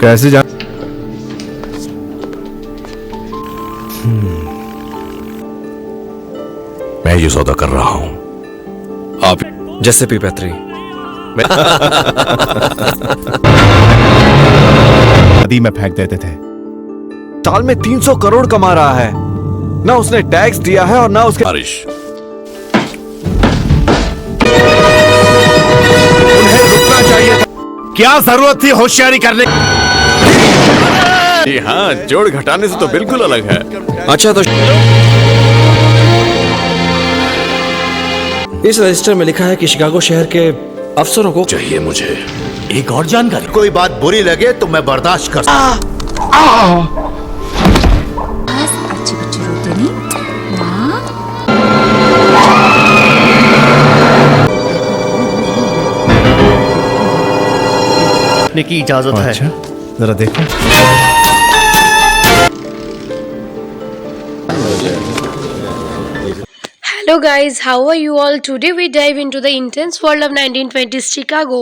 कैसे जा मैं ये सौदा कर रहा हूं। आप जैसे पीपैत्री नदी में फेंक देते थे। साल में 300 करोड़ कमा रहा है, ना उसने टैक्स दिया है और ना उसके बारिश उन्हें रुकना चाहिए था। क्या जरूरत थी होशियारी करने? जी हाँ, जोड़ घटाने से तो बिल्कुल अलग है। अच्छा, तो इस रजिस्टर में लिखा है कि शिकागो शहर के अफसरों को चाहिए मुझे एक और जानकारी। कोई बात बुरी लगे तो मैं बर्दाश्त कर सकता आज अच्छी बच्ची रोते नहीं माँ। की इजाजत है। अच्छा, जरा देखो। Hello guys, how are you all? Today we dive into the intense world of 1920s Chicago,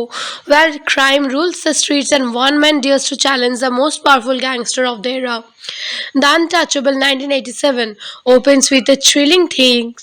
where crime rules the streets and one man dares to challenge the most powerful gangster of the era. The Untouchable 1987 opens with a thrilling theme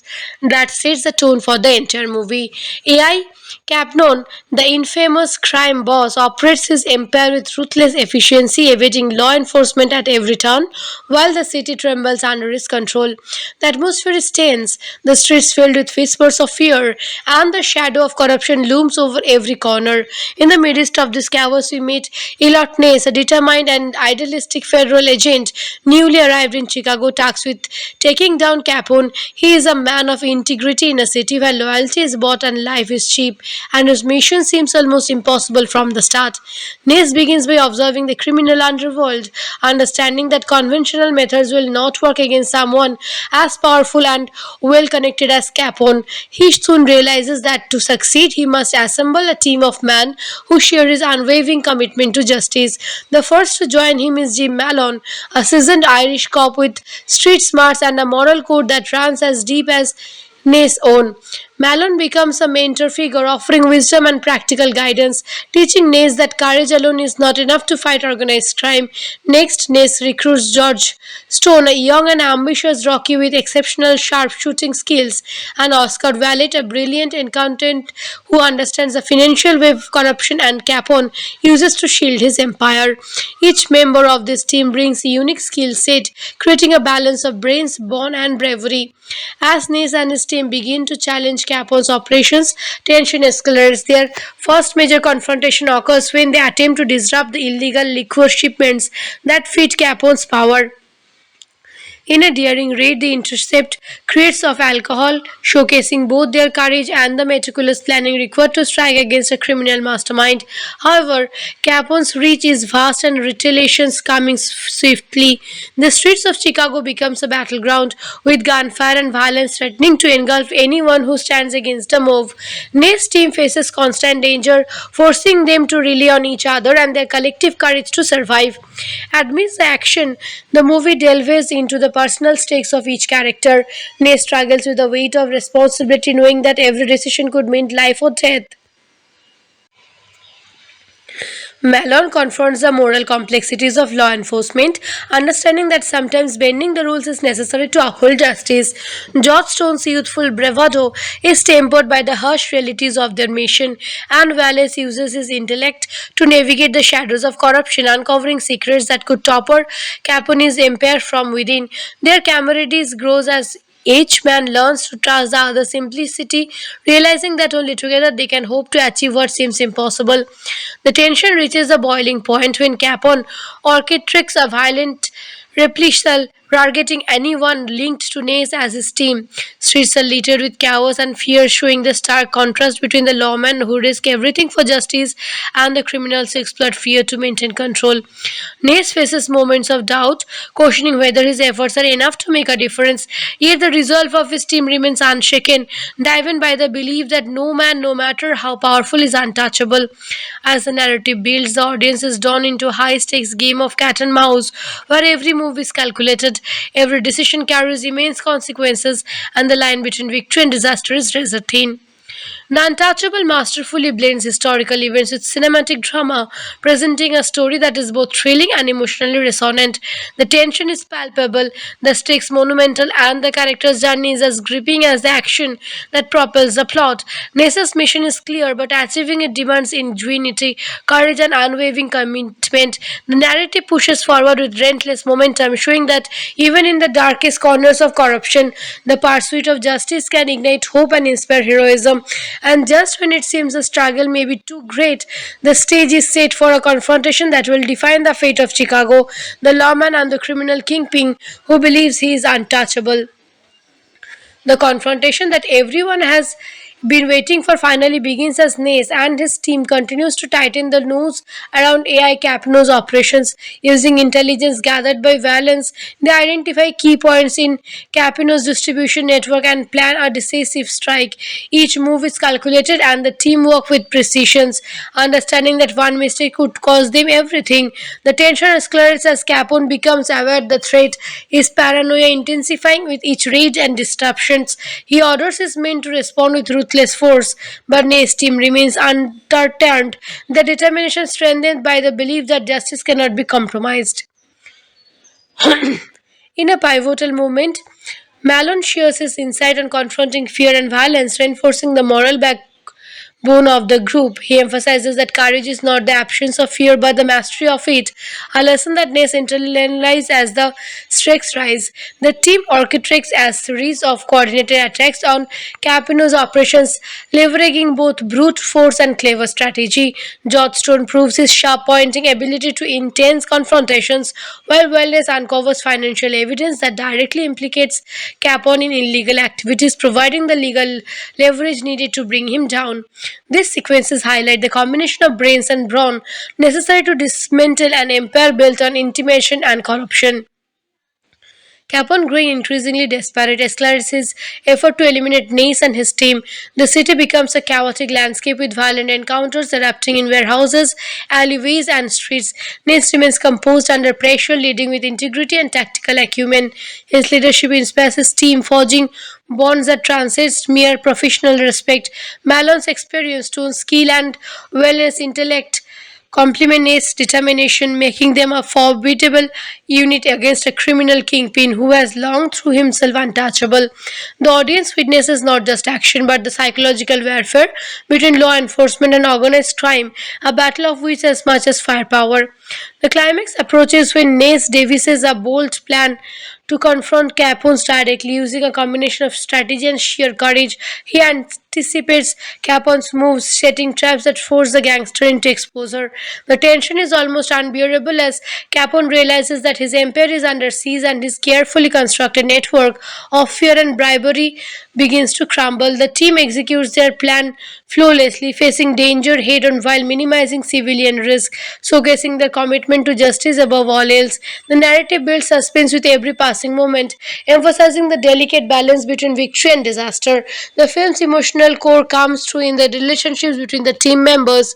that sets the tone for the entire movie. AI Capnon, the infamous crime boss, operates his empire with ruthless efficiency, evading law enforcement at every turn, while the city trembles under his control. The atmosphere is tense, the streets filled with whispers of fear, and the shadow of corruption looms over every corner. In the midst of this chaos, we meet Elliot Ness, a determined and idealistic federal agent newly arrived in Chicago, tasked with taking down Capone. He is a man of integrity in a city where loyalty is bought and life is cheap, and his mission seems almost impossible from the start. Ness begins by observing the criminal underworld, understanding that conventional methods will not work against someone as powerful and well connected as Capone. He soon realizes that to succeed, he must assemble a team of men who share his unwavering commitment to justice. The first to join him is Jim Malone, a seasoned Irish cop with street smarts and a moral code that runs as deep as Ness' own. Malone becomes a mentor figure, offering wisdom and practical guidance, teaching Ness that courage alone is not enough to fight organized crime. Next, Ness recruits George Stone, a young and ambitious Rocky with exceptional sharpshooting skills, and Oscar Vallet, a brilliant accountant who understands the financial web corruption and Capone uses to shield his empire. Each member of this team brings a unique skill set, creating a balance of brains, brawn, and bravery. As Ness and his team begin to challenge Capone's operations, tension escalates. Their first major confrontation occurs when they attempt to disrupt the illegal liquor shipments that feed Capone's power. In a daring raid, they intercept crates of alcohol, showcasing both their courage and the meticulous planning required to strike against a criminal mastermind. However, Capone's reach is vast and retaliations coming swiftly. The streets of Chicago becomes a battleground, with gunfire and violence threatening to engulf anyone who stands against the move. Ness' team faces constant danger, forcing them to rely on each other and their collective courage to survive. Amidst the action, the movie delves into the personal stakes of each character. Ness struggles with the weight of responsibility, knowing that every decision could mean life or death. Malone confronts the moral complexities of law enforcement, understanding that sometimes bending the rules is necessary to uphold justice. George Stone's youthful bravado is tempered by the harsh realities of their mission, and Wallace uses his intellect to navigate the shadows of corruption, uncovering secrets that could topple Capone's empire from within. Their camaraderie grows as each man learns to trust the other's simplicity, realizing that only together they can hope to achieve what seems impossible. The tension reaches a boiling point when Capone orchestrates a violent reprisal, targeting anyone linked to Ness as his team. Streets are littered with chaos and fear, showing the stark contrast between the lawmen who risk everything for justice and the criminals who exploit fear to maintain control. Ness faces moments of doubt, questioning whether his efforts are enough to make a difference, yet the resolve of his team remains unshaken, driven by the belief that no man, no matter how powerful, is untouchable. As the narrative builds, the audience is drawn into a high stakes game of cat and mouse, where every move is calculated, every decision carries immense consequences, and the line between victory and disaster is razor thin. The Untouchable masterfully blends historical events with cinematic drama, presenting a story that is both thrilling and emotionally resonant. The tension is palpable, the stakes monumental, and the character's journey is as gripping as the action that propels the plot. Nesa's mission is clear, but achieving it demands ingenuity, courage, and unwavering commitment. The narrative pushes forward with relentless momentum, showing that even in the darkest corners of corruption, the pursuit of justice can ignite hope and inspire heroism. And just when it seems the struggle may be too great, the stage is set for a confrontation that will define the fate of Chicago, the lawman and the criminal kingpin who believes he is untouchable. The confrontation that everyone has been waiting for finally begins as Nace and his team continues to tighten the noose around AI Capno's operations. Using intelligence gathered by Valence, they identify key points in Capino's distribution network and plan a decisive strike. Each move is calculated and the team work with precision, understanding that one mistake could cost them everything. The tension escalates as Capone becomes aware the threat, his paranoia intensifying with each raid and disruptions. He orders his men to respond with ruthless force, but Nace's team remains undeterred, their determination strengthened by the belief that justice cannot be compromised. In a pivotal moment, Malone shares his insight on confronting fear and violence, reinforcing the moral backbone of the group. He emphasizes that courage is not the absence of fear but the mastery of it, a lesson that Ness internalizes as the stakes rise. The team orchestrates a series of coordinated attacks on Capino's operations, leveraging both brute force and clever strategy. George Stone proves his sharp pointing ability to intense confrontations, while Wellness uncovers financial evidence that directly implicates Capone in illegal activities, providing the legal leverage needed to bring him down. These sequences highlight the combination of brains and brawn necessary to dismantle an empire built on intimidation and corruption. Capone, growing increasingly desperate, escalates his effort to eliminate Nace and his team. The city becomes a chaotic landscape with violent encounters erupting in warehouses, alleyways, and streets. Nace remains composed under pressure, leading with integrity and tactical acumen. His leadership inspires his team, forging bonds that transcend mere professional respect. Malone's experience, tone, skill, and wellness intellect complement its determination, making them a formidable unit against a criminal kingpin who has long through himself untouchable. The audience witnesses not just action but the psychological warfare between law enforcement and organized crime, a battle of wits as much as firepower. The climax approaches when Nace devises a bold plan to confront Capone's directly using a combination of strategy and sheer courage. He anticipates Capone's moves, setting traps that force the gangster into exposure. The tension is almost unbearable as Capone realizes that his empire is under siege and his carefully constructed network of fear and bribery begins to crumble. The team executes their plan flawlessly, facing danger head on while minimizing civilian risk, showcasing their commitment to justice above all else. The narrative builds suspense with every passing moment, emphasizing the delicate balance between victory and disaster. The film's emotional core comes through in the relationships between the team members.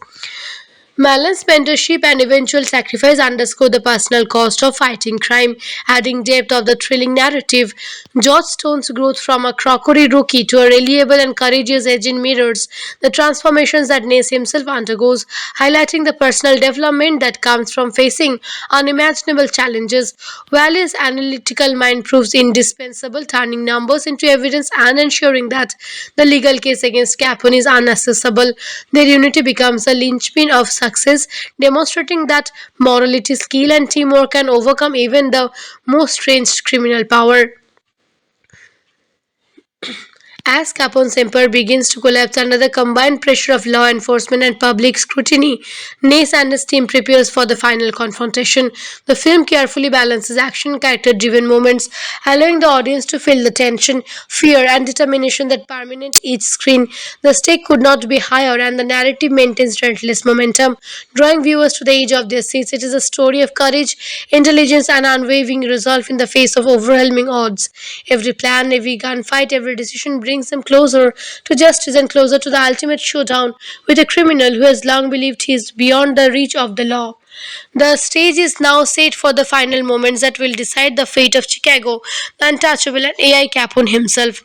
Malan's mentorship and eventual sacrifice underscore the personal cost of fighting crime, adding depth of the thrilling narrative. George Stone's growth from a crockery rookie to a reliable and courageous agent mirrors the transformations that Nace himself undergoes, highlighting the personal development that comes from facing unimaginable challenges. Valley's analytical mind proves indispensable, turning numbers into evidence and ensuring that the legal case against Capone is unaccessible. Their unity becomes a linchpin of success, demonstrating that morality, skill, and teamwork can overcome even the most strange criminal power. As Capone's empire begins to collapse under the combined pressure of law enforcement and public scrutiny, Nace and his team prepares for the final confrontation. The film carefully balances action and character-driven moments, allowing the audience to feel the tension, fear, and determination that permeate each screen. The stake could not be higher, and the narrative maintains relentless momentum, drawing viewers to the edge of their seats. It is a story of courage, intelligence, and unwavering resolve in the face of overwhelming odds. Every plan, every gunfight, every decision brings them closer to justice and closer to the ultimate showdown with a criminal who has long believed he is beyond the reach of the law. The stage is now set for the final moments that will decide the fate of Chicago, the untouchable, and AI Capone himself.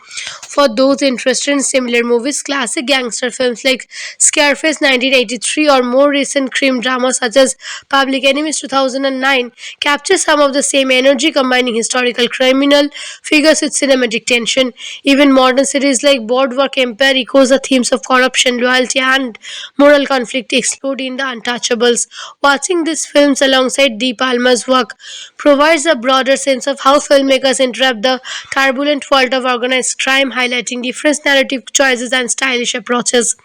For those interested in similar movies, classic gangster films like Scarface 1983 or more recent crime dramas such as Public Enemies 2009 capture some of the same energy, combining historical criminal figures with cinematic tension. Even modern series like Boardwalk Empire echoes the themes of corruption, loyalty, and moral conflict explored in The Untouchables. Watching these films alongside De Palma's work provides a broader sense of how filmmakers interrupt the turbulent world of organized crime, highlighting different narrative choices and stylish approaches.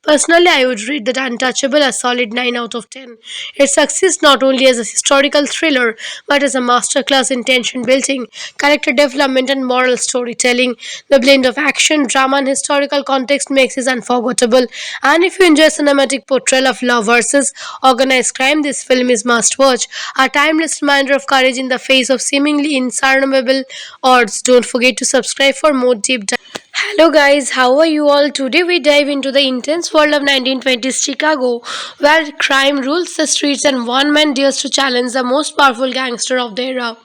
Personally, I would rate that Untouchable a solid 9 out of 10. It succeeds not only as a historical thriller, but as a masterclass in tension building, character development, and moral storytelling. The blend of action, drama, and historical context makes it unforgettable. And if you enjoy cinematic portrayal of law versus organized crime, this film is must watch. A timeless reminder of courage in the face of seemingly insurmountable odds. Don't forget to subscribe for more deep dive. Hello guys, how are you all? Today we dive into the intense world of 1920s Chicago, where crime rules the streets and one man dares to challenge the most powerful gangster of the era.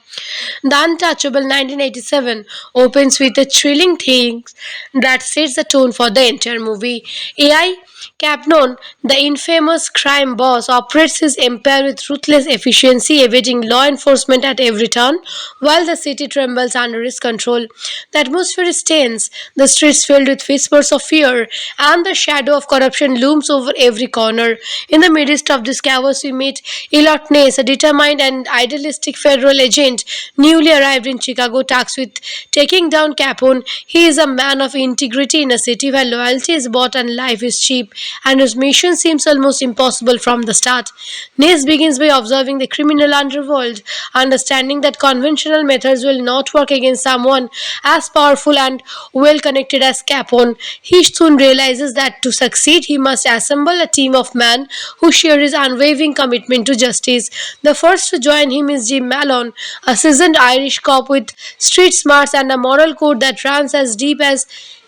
The Untouchable 1987 opens with a thrilling theme that sets the tone for the entire movie. AI Capnon, the infamous crime boss, operates his empire with ruthless efficiency, evading law enforcement at every turn, while the city trembles under his control. The atmosphere is tense, the streets filled with whispers of fear, and the shadow of corruption looms over every corner. In the midst of this chaos, we meet Elliot Ness, a determined and idealistic federal agent newly arrived in Chicago, tasked with taking down Capone. He is a man of integrity in a city where loyalty is bought and life is cheap, and his mission seems almost impossible from the start. Ness begins by observing the criminal underworld, understanding that conventional methods will not work against someone as powerful and well connected as Capone. He soon realizes that to succeed, he must assemble a team of men who share his unwavering commitment to justice. The first to join him is Jim Malone, a seasoned Irish cop with street smarts and a moral code that runs as deep as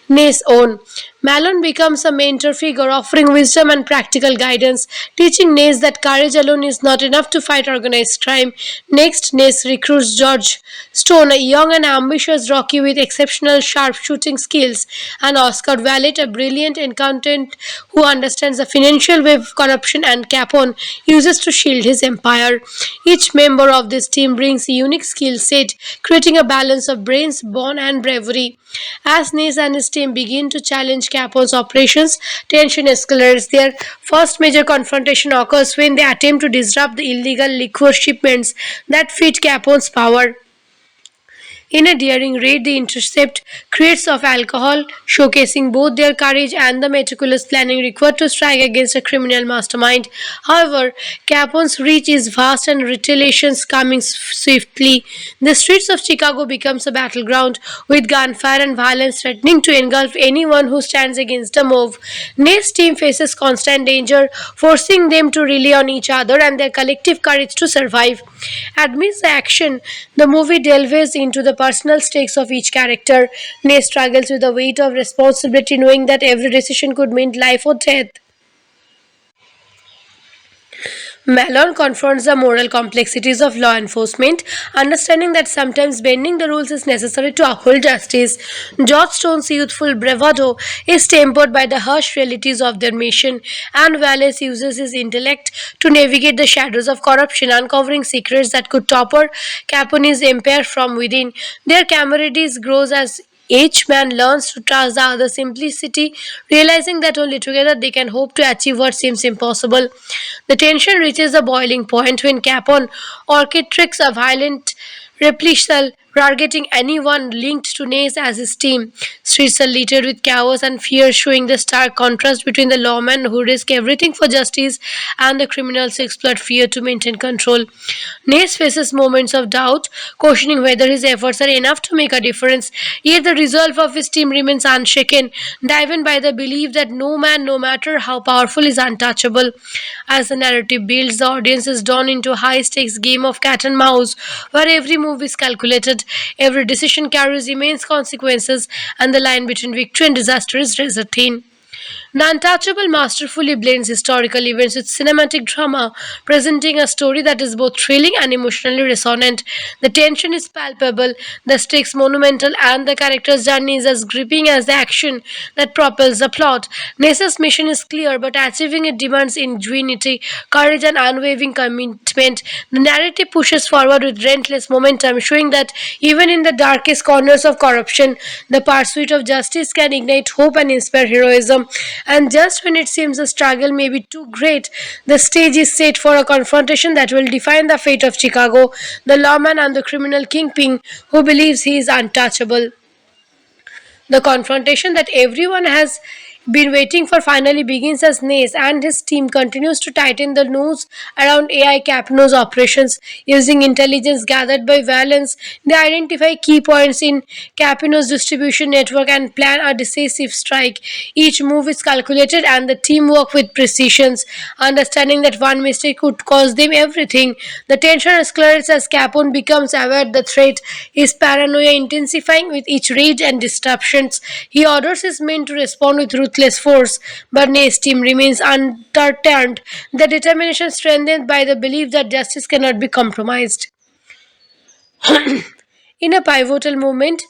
Ness' own. Malone becomes a mentor figure, offering wisdom and practical guidance, teaching Ness that courage alone is not enough to fight organized crime. Next, Ness recruits George Stone, a young and ambitious Rocky with exceptional sharpshooting skills, and Oscar Vallet, a brilliant accountant who understands the financial web of corruption and Capone uses to shield his empire. Each member of this team brings a unique skill set, creating a balance of brains, bone, and bravery. As Ness and his team begin to challenge Capone's operations, tension escalates. Their first major confrontation occurs when they attempt to disrupt the illegal liquor shipments that feed Capone's power. In a daring raid, they intercept crates of alcohol, showcasing both their courage and the meticulous planning required to strike against a criminal mastermind. However, Capone's reach is vast and retaliations coming swiftly. The streets of Chicago becomes a battleground, with gunfire and violence threatening to engulf anyone who stands against the move. Ness' team faces constant danger, forcing them to rely on each other and their collective courage to survive. Amidst the action, the movie delves into the personal stakes of each character. Ness struggles with the weight of responsibility, knowing that every decision could mean life or death. Malone confronts the moral complexities of law enforcement, understanding that sometimes bending the rules is necessary to uphold justice. George Stone's youthful bravado is tempered by the harsh realities of their mission, and Wallace uses his intellect to navigate the shadows of corruption, uncovering secrets that could topple Capone's empire from within. Their camaraderie grows as each man learns to trust the other's simplicity, realizing that only together they can hope to achieve what seems impossible. The tension reaches a boiling point when Capone orchestrates a violent reprisal, targeting anyone linked to Ness as his team. Streets are littered with chaos and fear, showing the stark contrast between the lawmen who risk everything for justice and the criminals who exploit fear to maintain control. Ness faces moments of doubt, questioning whether his efforts are enough to make a difference, yet the resolve of his team remains unshaken, driven by the belief that no man, no matter how powerful, is untouchable. As the narrative builds, the audience is drawn into a high-stakes game of cat and mouse, where every move is calculated, every decision carries immense consequences, and the line between victory and disaster is razor thin. The Untouchable masterfully blends historical events with cinematic drama, presenting a story that is both thrilling and emotionally resonant. The tension is palpable, the stakes monumental, and the character's journey is as gripping as the action that propels the plot. Nesa's mission is clear, but achieving it demands ingenuity, courage, and unwavering commitment. The narrative pushes forward with relentless momentum, showing that even in the darkest corners of corruption, the pursuit of justice can ignite hope and inspire heroism. And just when it seems the struggle may be too great, the stage is set for a confrontation that will define the fate of Chicago, the lawman and the criminal kingpin who believes he is untouchable. The confrontation that everyone has been waiting for finally begins as Nace and his team continues to tighten the noose around AI Capno's operations. Using intelligence gathered by Valence, they identify key points in Capino's distribution network and plan a decisive strike. Each move is calculated and the team work with precision, understanding that one mistake could cost them everything. The tension escalates as Capone becomes aware the threat, his paranoia intensifying with each raid and disruptions. He orders his men to respond with ruthless force, but Nace's team remains undeterred, their determination strengthened by the belief that justice cannot be compromised. In a pivotal moment,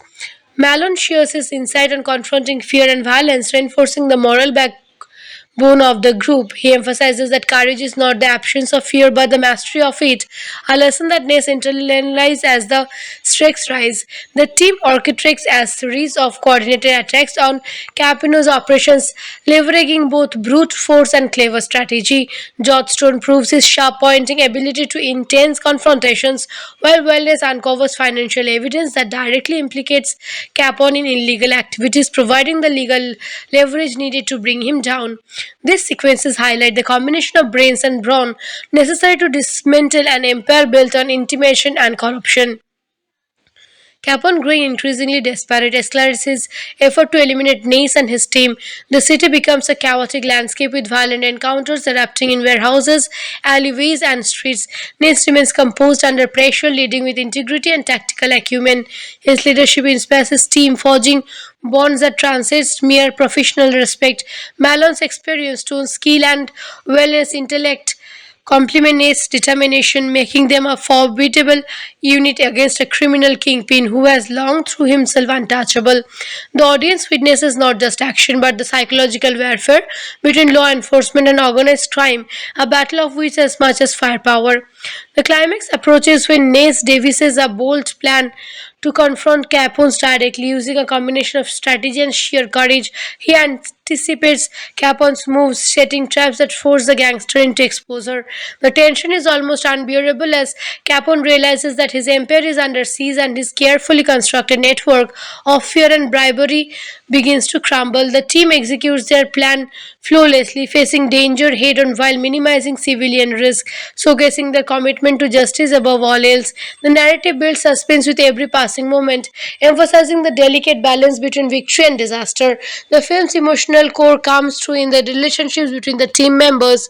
Malone shares his insight on confronting fear and violence, reinforcing the moral backbone of the group. He emphasizes that courage is not the absence of fear but the mastery of it, a lesson that Ness internalizes as the stakes rise. The team orchestrates a series of coordinated attacks on Capino's operations, leveraging both brute force and clever strategy. Johnstone proves his sharp pointing ability to intense confrontations, while Wellness uncovers financial evidence that directly implicates Capone in illegal activities, providing the legal leverage needed to bring him down. These sequences highlight the combination of brains and brawn necessary to dismantle an empire built on intimidation and corruption. Capone, growing increasingly desperate, escalates his effort to eliminate Nace and his team. The city becomes a chaotic landscape with violent encounters erupting in warehouses, alleyways, and streets. Nace remains composed under pressure, leading with integrity and tactical acumen. His leadership inspires his team, forging bonds that transcend mere professional respect. Malone's experience, tone, skill, and wellness intellect complement Nate's determination, making them a formidable unit against a criminal kingpin who has long through himself untouchable. The audience witnesses not just action but the psychological warfare between law enforcement and organized crime, a battle of wits as much as firepower. The climax approaches when Nace devises a bold plan to confront Capone's directly using a combination of strategy and sheer courage. He anticipates Capone's moves, setting traps that force the gangster into exposure. The tension is almost unbearable as Capone realizes that his empire is under siege and his carefully constructed network of fear and bribery begins to crumble. The team executes their plan flawlessly, facing danger head on while minimizing civilian risk, showcasing their commitment to justice above all else. The narrative builds suspense with every passing moment, emphasizing the delicate balance between victory and disaster. The film's emotional core comes through in the relationships between the team members.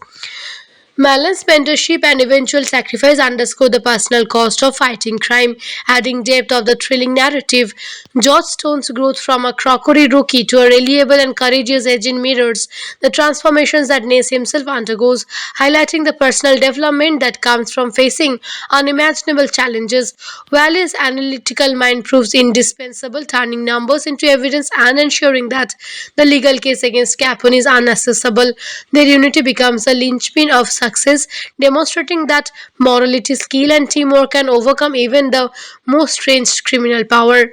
Malan's mentorship and eventual sacrifice underscore the personal cost of fighting crime, adding depth of the thrilling narrative. George Stone's growth from a crockery rookie to a reliable and courageous agent mirrors the transformations that Nace himself undergoes, highlighting the personal development that comes from facing unimaginable challenges. Valley's analytical mind proves indispensable, turning numbers into evidence and ensuring that the legal case against Capone is unaccessible. Their unity becomes a linchpin of success, demonstrating that morality, skill, and teamwork can overcome even the most strange criminal power.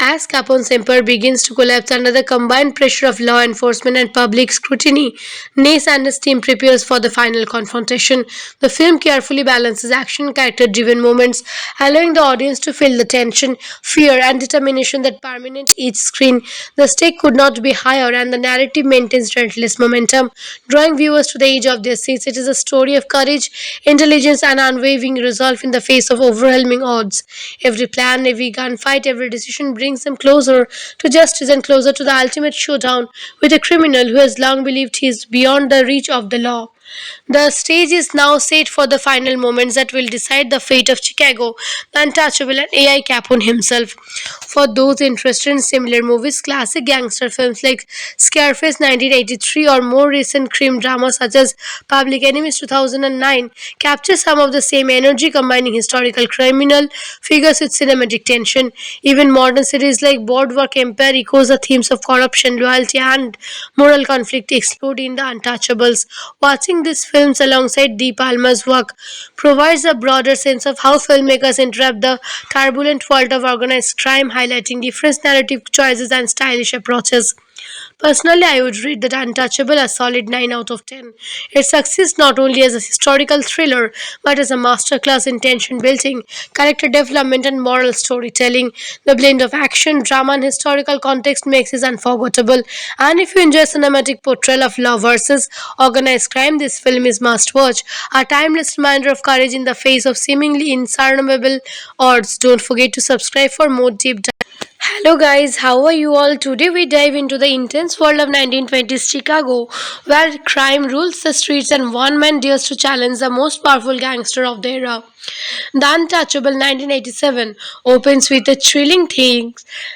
As Capone's empire begins to collapse under the combined pressure of law enforcement and public scrutiny, Nace and his team prepares for the final confrontation. The film carefully balances action and character-driven moments, allowing the audience to feel the tension, fear, and determination that permeate each screen. The stake could not be higher, and the narrative maintains relentless momentum, drawing viewers to the edge of their seats. It is a story of courage, intelligence, and unwavering resolve in the face of overwhelming odds. Every plan, every gunfight, every decision brings them closer to justice and closer to the ultimate showdown with a criminal who has long believed he is beyond the reach of the law. The stage is now set for the final moments that will decide the fate of Chicago, the untouchable, and AI Capone himself. For those interested in similar movies, classic gangster films like Scarface 1983 or more recent crime dramas such as Public Enemies 2009 capture some of the same energy, combining historical criminal figures with cinematic tension. Even modern series like Boardwalk Empire echoes the themes of corruption, loyalty, and moral conflict explored in The Untouchables. Watching these films alongside De Palma's work provides a broader sense of how filmmakers interrupt the turbulent world of organized crime, highlighting different narrative choices and stylish approaches. Personally, I would rate that Untouchable a solid 9 out of 10. It succeeds not only as a historical thriller but as a masterclass in tension building, character development, and moral storytelling. The blend of action, drama, and historical context makes it unforgettable. And if you enjoy cinematic portrayal of law versus organized crime, this film is must watch. A timeless reminder of courage in the face of seemingly insurmountable odds. Don't forget to subscribe for more deep dive. Hello guys, how are you all? Today we dive into the intense world of 1920s Chicago, where crime rules the streets and one man dares to challenge the most powerful gangster of the era. The Untouchable 1987 opens with a thrilling theme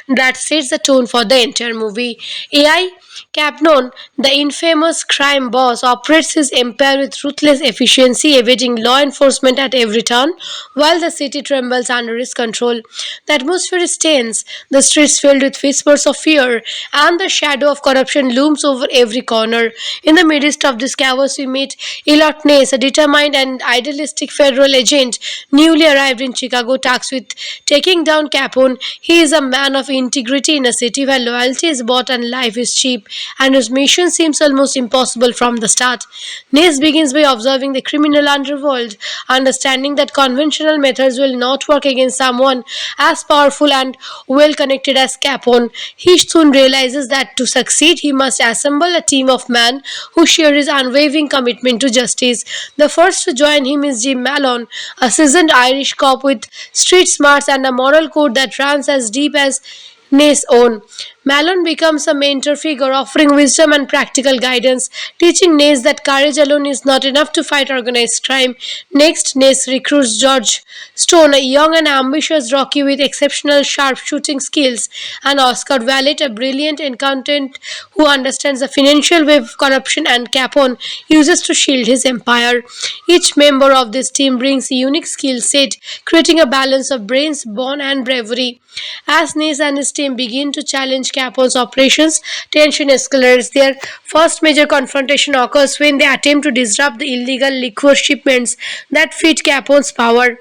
that sets the tone for the entire movie. AI Capnon, the infamous crime boss, operates his empire with ruthless efficiency, evading law enforcement at every turn, while the city trembles under his control. The atmosphere is tense, the streets filled with whispers of fear, and the shadow of corruption looms over every corner. In the midst of this chaos, we meet Elliot Ness, a determined and idealistic federal agent newly arrived in Chicago, tasked with taking down Capone. He is a man of integrity in a city where loyalty is bought and life is cheap, and his mission seems almost impossible from the start. Ness begins by observing the criminal underworld, understanding that conventional methods will not work against someone as powerful and well connected as Capone. He soon realizes that to succeed, he must assemble a team of men who share his unwavering commitment to justice. The first to join him is Jim Malone, a seasoned Irish cop with street smarts and a moral code that runs as deep as Ness' own. Malone becomes a mentor figure, offering wisdom and practical guidance, teaching Ness that courage alone is not enough to fight organized crime. Next, Ness recruits George Stone, a young and ambitious Rocky with exceptional sharpshooting skills, and Oscar Vallet, a brilliant accountant who understands the financial web corruption and Capone uses to shield his empire. Each member of this team brings a unique skill set, creating a balance of brains, bone, and bravery. As Ness and his team begin to challenge Capone's operations, tension escalates. Their first major confrontation occurs when they attempt to disrupt the illegal liquor shipments that feed Capone's power.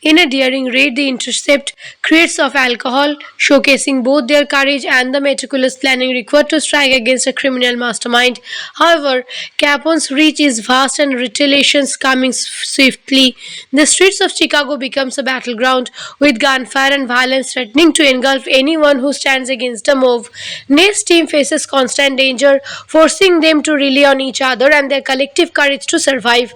In a daring raid, they intercept crates of alcohol, showcasing both their courage and the meticulous planning required to strike against a criminal mastermind. However, Capone's reach is vast and retaliations coming swiftly. The streets of Chicago becomes a battleground, with gunfire and violence threatening to engulf anyone who stands against the move. Ness' team faces constant danger, forcing them to rely on each other and their collective courage to survive.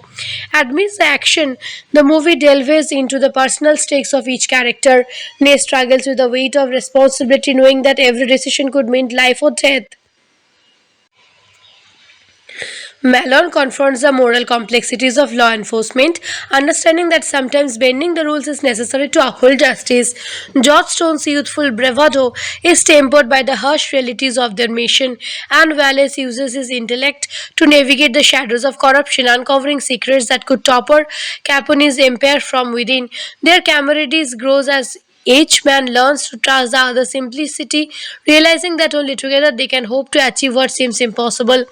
Amidst the action, the movie delves into the personal stakes of each character. Ness struggles with the weight of responsibility, knowing that every decision could mean life or death. Malone confronts the moral complexities of law enforcement, understanding that sometimes bending the rules is necessary to uphold justice. George Stone's youthful bravado is tempered by the harsh realities of their mission, and Wallace uses his intellect to navigate the shadows of corruption, uncovering secrets that could topple Capone's empire from within. Their camaraderie grows as each man learns to trust the other's simplicity, realizing that only together they can hope to achieve what seems impossible.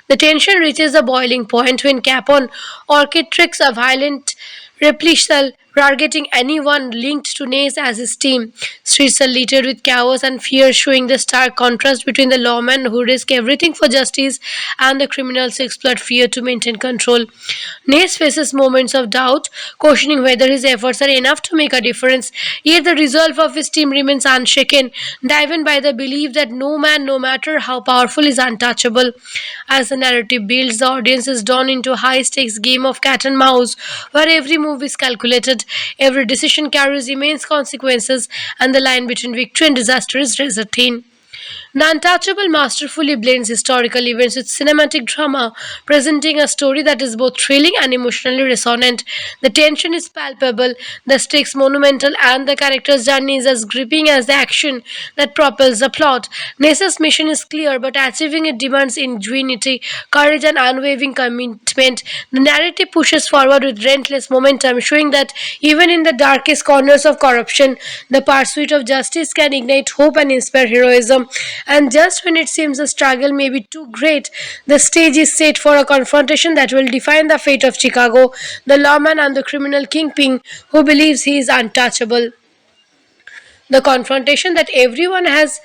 The tension reaches a boiling point when Capone orchestrates a violent reprisal, targeting anyone linked to Ness as his team. Streets are littered with chaos and fear, showing the stark contrast between the lawmen who risk everything for justice and the criminals who exploit fear to maintain control. Ness faces moments of doubt, questioning whether his efforts are enough to make a difference, yet the resolve of his team remains unshaken, driven by the belief that no man, no matter how powerful, is untouchable. As the narrative builds, the audience is drawn into a high-stakes game of cat and mouse, where every move is calculated, every decision carries immense consequences, and the line between victory and disaster is razor thin. The Untouchable masterfully blends historical events with cinematic drama, presenting a story that is both thrilling and emotionally resonant. The tension is palpable, the stakes monumental, and the character's journey is as gripping as the action that propels the plot. Nesa's mission is clear, but achieving it demands ingenuity, courage, and unwavering commitment. The narrative pushes forward with relentless momentum, showing that even in the darkest corners of corruption, the pursuit of justice can ignite hope and inspire heroism. And just when it seems the struggle may be too great, the stage is set for a confrontation that will define the fate of Chicago, the lawman and the criminal kingpin who believes he is untouchable. The confrontation that everyone has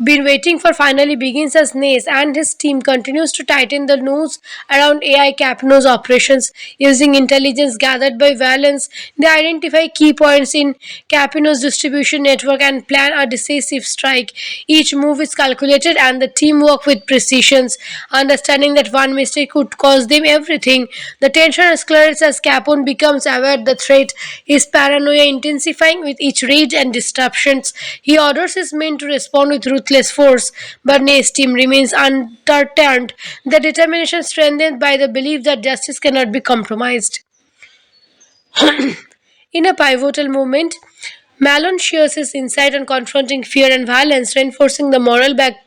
been waiting for finally begins as Nace and his team continues to tighten the noose around AI Capno's operations. Using intelligence gathered by Valence, they identify key points in Capino's distribution network and plan a decisive strike. Each move is calculated and the team work with precision, understanding that one mistake could cost them everything. The tension escalates as Capone becomes aware the threat, his paranoia intensifying with each raid and disruptions. He orders his men to respond with ruthless force, but Nay's team remains undeterred, their determination strengthened by the belief that justice cannot be compromised. In a pivotal moment, Malone shares his insight on confronting fear and violence, reinforcing the moral backbone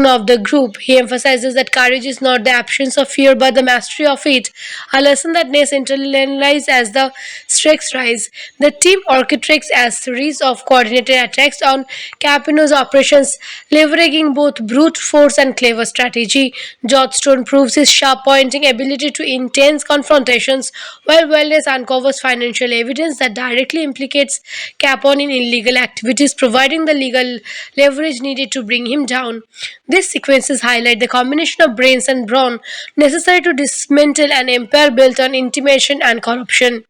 of the group. He emphasizes that courage is not the absence of fear but the mastery of it, a lesson that Ness internalizes as the stakes rise. The team orchestrates a series of coordinated attacks on Capino's operations, leveraging both brute force and clever strategy. George Stone proves his sharp pointing ability to intense confrontations, while Wellness uncovers financial evidence that directly implicates Capone in illegal activities, providing the legal leverage needed to bring him down. These sequences highlight the combination of brains and brawn necessary to dismantle an empire built on intimidation and corruption.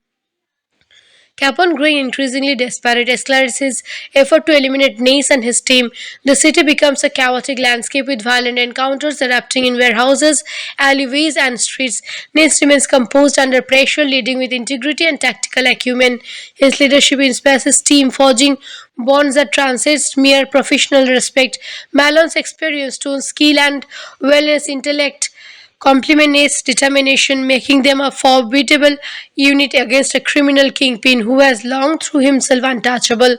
Capone, growing increasingly desperate, escalates his effort to eliminate Nace and his team. The city becomes a chaotic landscape with violent encounters erupting in warehouses, alleyways, and streets. Nace remains composed under pressure, leading with integrity and tactical acumen. His leadership inspires his team, forging bonds that transcend mere professional respect. Malone's experience, tone, skill, and wellness intellect complement Nate's determination, making them a formidable unit against a criminal kingpin who has long through himself untouchable.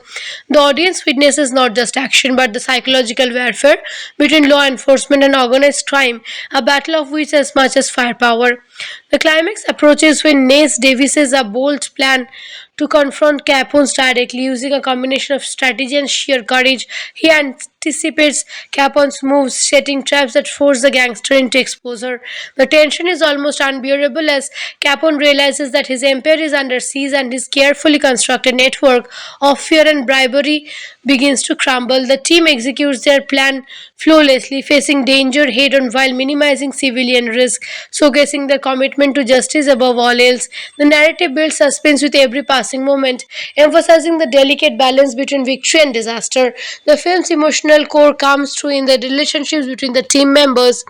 The audience witnesses not just action but the psychological warfare between law enforcement and organized crime, a battle of wits as much as firepower. The climax approaches when Nace devises a bold plan to confront Capone's directly using a combination of strategy and sheer courage. He anticipates Capone's moves, setting traps that force the gangster into exposure. The tension is almost unbearable as Capone realizes that his empire is under siege and his carefully constructed network of fear and bribery begins to crumble. The team executes their plan flawlessly, facing danger head on while minimizing civilian risk, showcasing their commitment to justice above all else. The narrative builds suspense with every passing moment, emphasizing the delicate balance between victory and disaster. The film's emotional core comes through in the relationships between the team members.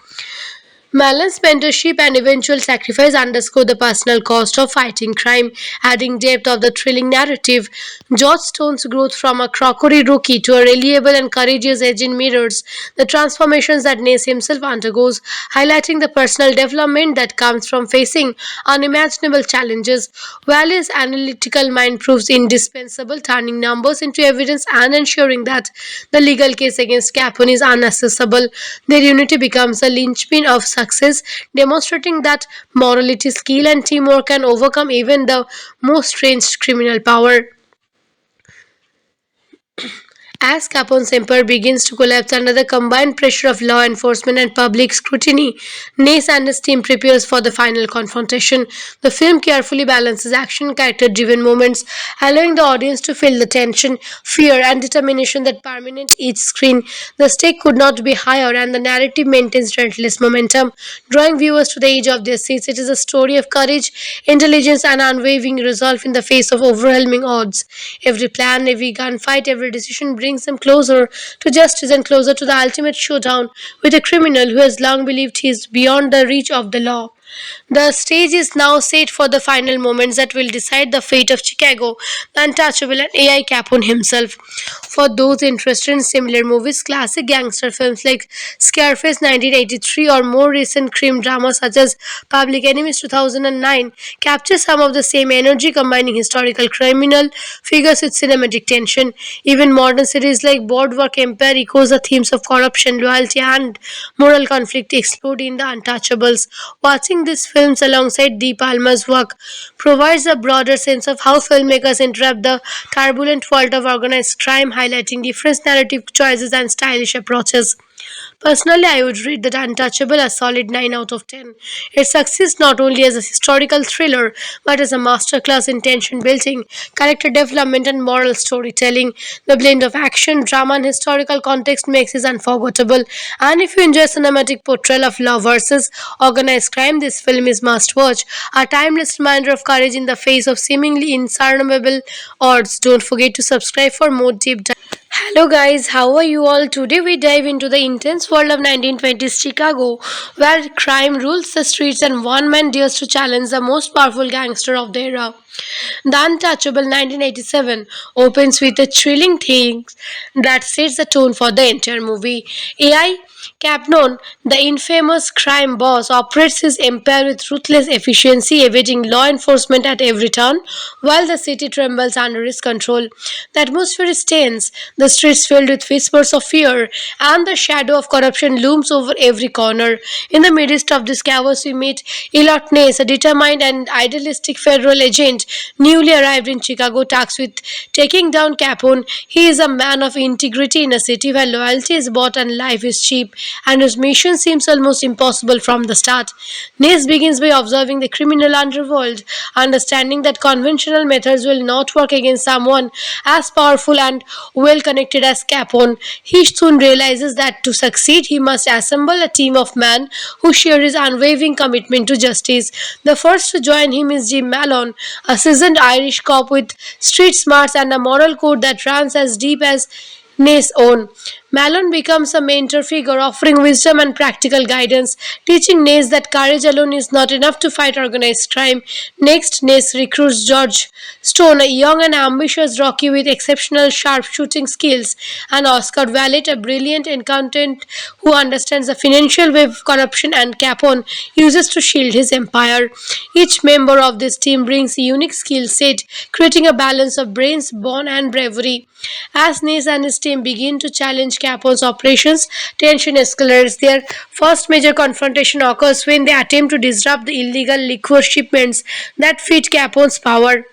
Malan's mentorship and eventual sacrifice underscore the personal cost of fighting crime, adding depth of the thrilling narrative. George Stone's growth from a crockery rookie to a reliable and courageous agent mirrors the transformations that Nace himself undergoes, highlighting the personal development that comes from facing unimaginable challenges. Valley's analytical mind proves indispensable, turning numbers into evidence and ensuring that the legal case against Capone is unaccessible. Their unity becomes the linchpin of success, demonstrating that morality, skill, and teamwork can overcome even the most strange criminal power. As Capone's empire begins to collapse under the combined pressure of law enforcement and public scrutiny, Nace and his team prepares for the final confrontation. The film carefully balances action character driven moments, allowing the audience to feel the tension, fear, and determination that permeate each screen. The stake could not be higher, and the narrative maintains relentless momentum, drawing viewers to the edge of their seats. It is a story of courage, intelligence, and unwavering resolve in the face of overwhelming odds. Every plan, every gunfight, every decision brings them closer to justice and closer to the ultimate showdown with a criminal who has long believed he is beyond the reach of the law. The stage is now set for the final moments that will decide the fate of Chicago, the untouchable, and AI Capone himself. For those interested in similar movies, classic gangster films like Scarface 1983 or more recent crime dramas such as Public Enemies 2009 capture some of the same energy, combining historical criminal figures with cinematic tension. Even modern series like Boardwalk Empire echoes the themes of corruption, loyalty, and moral conflict explored in The Untouchables. Watching these films alongside De Palma's work provides a broader sense of how filmmakers interrupt the turbulent world of organized crime, highlighting different narrative choices and stylish approaches. Personally, I would rate The Untouchable a solid 9 out of 10. It succeeds not only as a historical thriller but as a masterclass in tension building, character development, and moral storytelling. The blend of action, drama, and historical context makes it unforgettable. And if you enjoy cinematic portrayal of law versus organized crime, this film is must watch. A timeless reminder of courage in the face of seemingly insurmountable odds. Don't forget to subscribe for more deep dive. Hello guys, how are you all? Today we dive into the intense world of 1920s Chicago, where crime rules the streets and one man dares to challenge the most powerful gangster of the era. The Untouchable 1987 opens with a thrilling theme that sets the tone for the entire movie. AI Capnon, the infamous crime boss, operates his empire with ruthless efficiency, evading law enforcement at every turn, while the city trembles under his control. The atmosphere is tense, the streets filled with whispers of fear, and the shadow of corruption looms over every corner. In the midst of this chaos, we meet Elliot Ness, a determined and idealistic federal agent newly arrived in Chicago, tasked with taking down Capone. He is a man of integrity in a city where loyalty is bought and life is cheap, and his mission seems almost impossible from the start. Ness begins by observing the criminal underworld, understanding that conventional methods will not work against someone as powerful and well connected as Capone. He soon realizes that to succeed, he must assemble a team of men who share his unwavering commitment to justice. The first to join him is Jim Malone, a seasoned Irish cop with street smarts and a moral code that runs as deep as Ness' own. Malone becomes a mentor figure, offering wisdom and practical guidance, teaching Ness that courage alone is not enough to fight organized crime. Next, Ness recruits George Stone, a young and ambitious Rocky with exceptional sharpshooting skills, and Oscar Valet, a brilliant accountant who understands the financial web corruption and Capone uses to shield his empire. Each member of this team brings a unique skill set, creating a balance of brains, brawn, and bravery. As Ness and his team begin to challenge Capone's operations, tension escalates. Their first major confrontation occurs when they attempt to disrupt the illegal liquor shipments that feed Capone's power.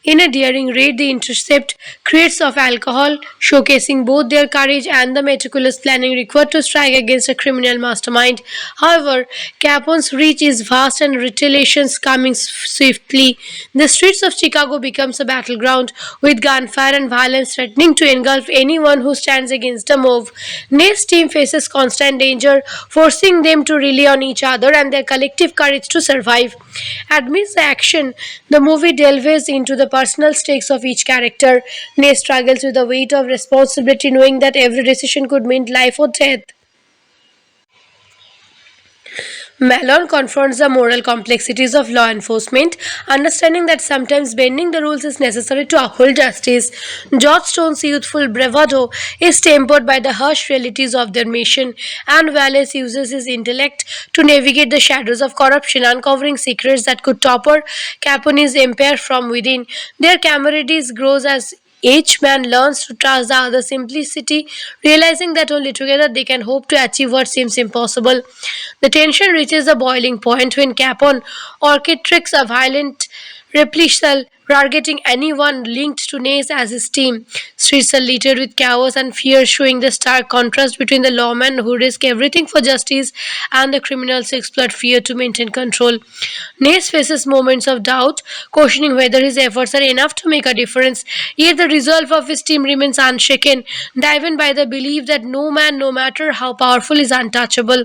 In a daring raid, they intercept crates of alcohol, showcasing both their courage and the meticulous planning required to strike against a criminal mastermind. However, Capone's reach is vast and retaliations coming swiftly. The streets of Chicago becomes a battleground, with gunfire and violence threatening to engulf anyone who stands against the move. Nay's team faces constant danger, forcing them to rely on each other and their collective courage to survive. Amidst the action, the movie delves into the personal stakes of each character. Nay struggles with the weight of responsibility, knowing that every decision could mean life or death. Malone confronts the moral complexities of law enforcement, understanding that sometimes bending the rules is necessary to uphold justice. George Stone's youthful bravado is tempered by the harsh realities of their mission, and Wallace uses his intellect to navigate the shadows of corruption, uncovering secrets that could topple Capone's empire from within. Their camaraderie grows as each man learns to trust the other simplicity, realizing that only together they can hope to achieve what seems impossible. The tension reaches a boiling point when Capone orchestrates a violent reprisal, targeting anyone linked to Nace as his team. Streets are littered with chaos and fear, showing the stark contrast between the lawmen who risk everything for justice and the criminals who exploit fear to maintain control. Nace faces moments of doubt, questioning whether his efforts are enough to make a difference, yet the resolve of his team remains unshaken, driven by the belief that no man, no matter how powerful, is untouchable.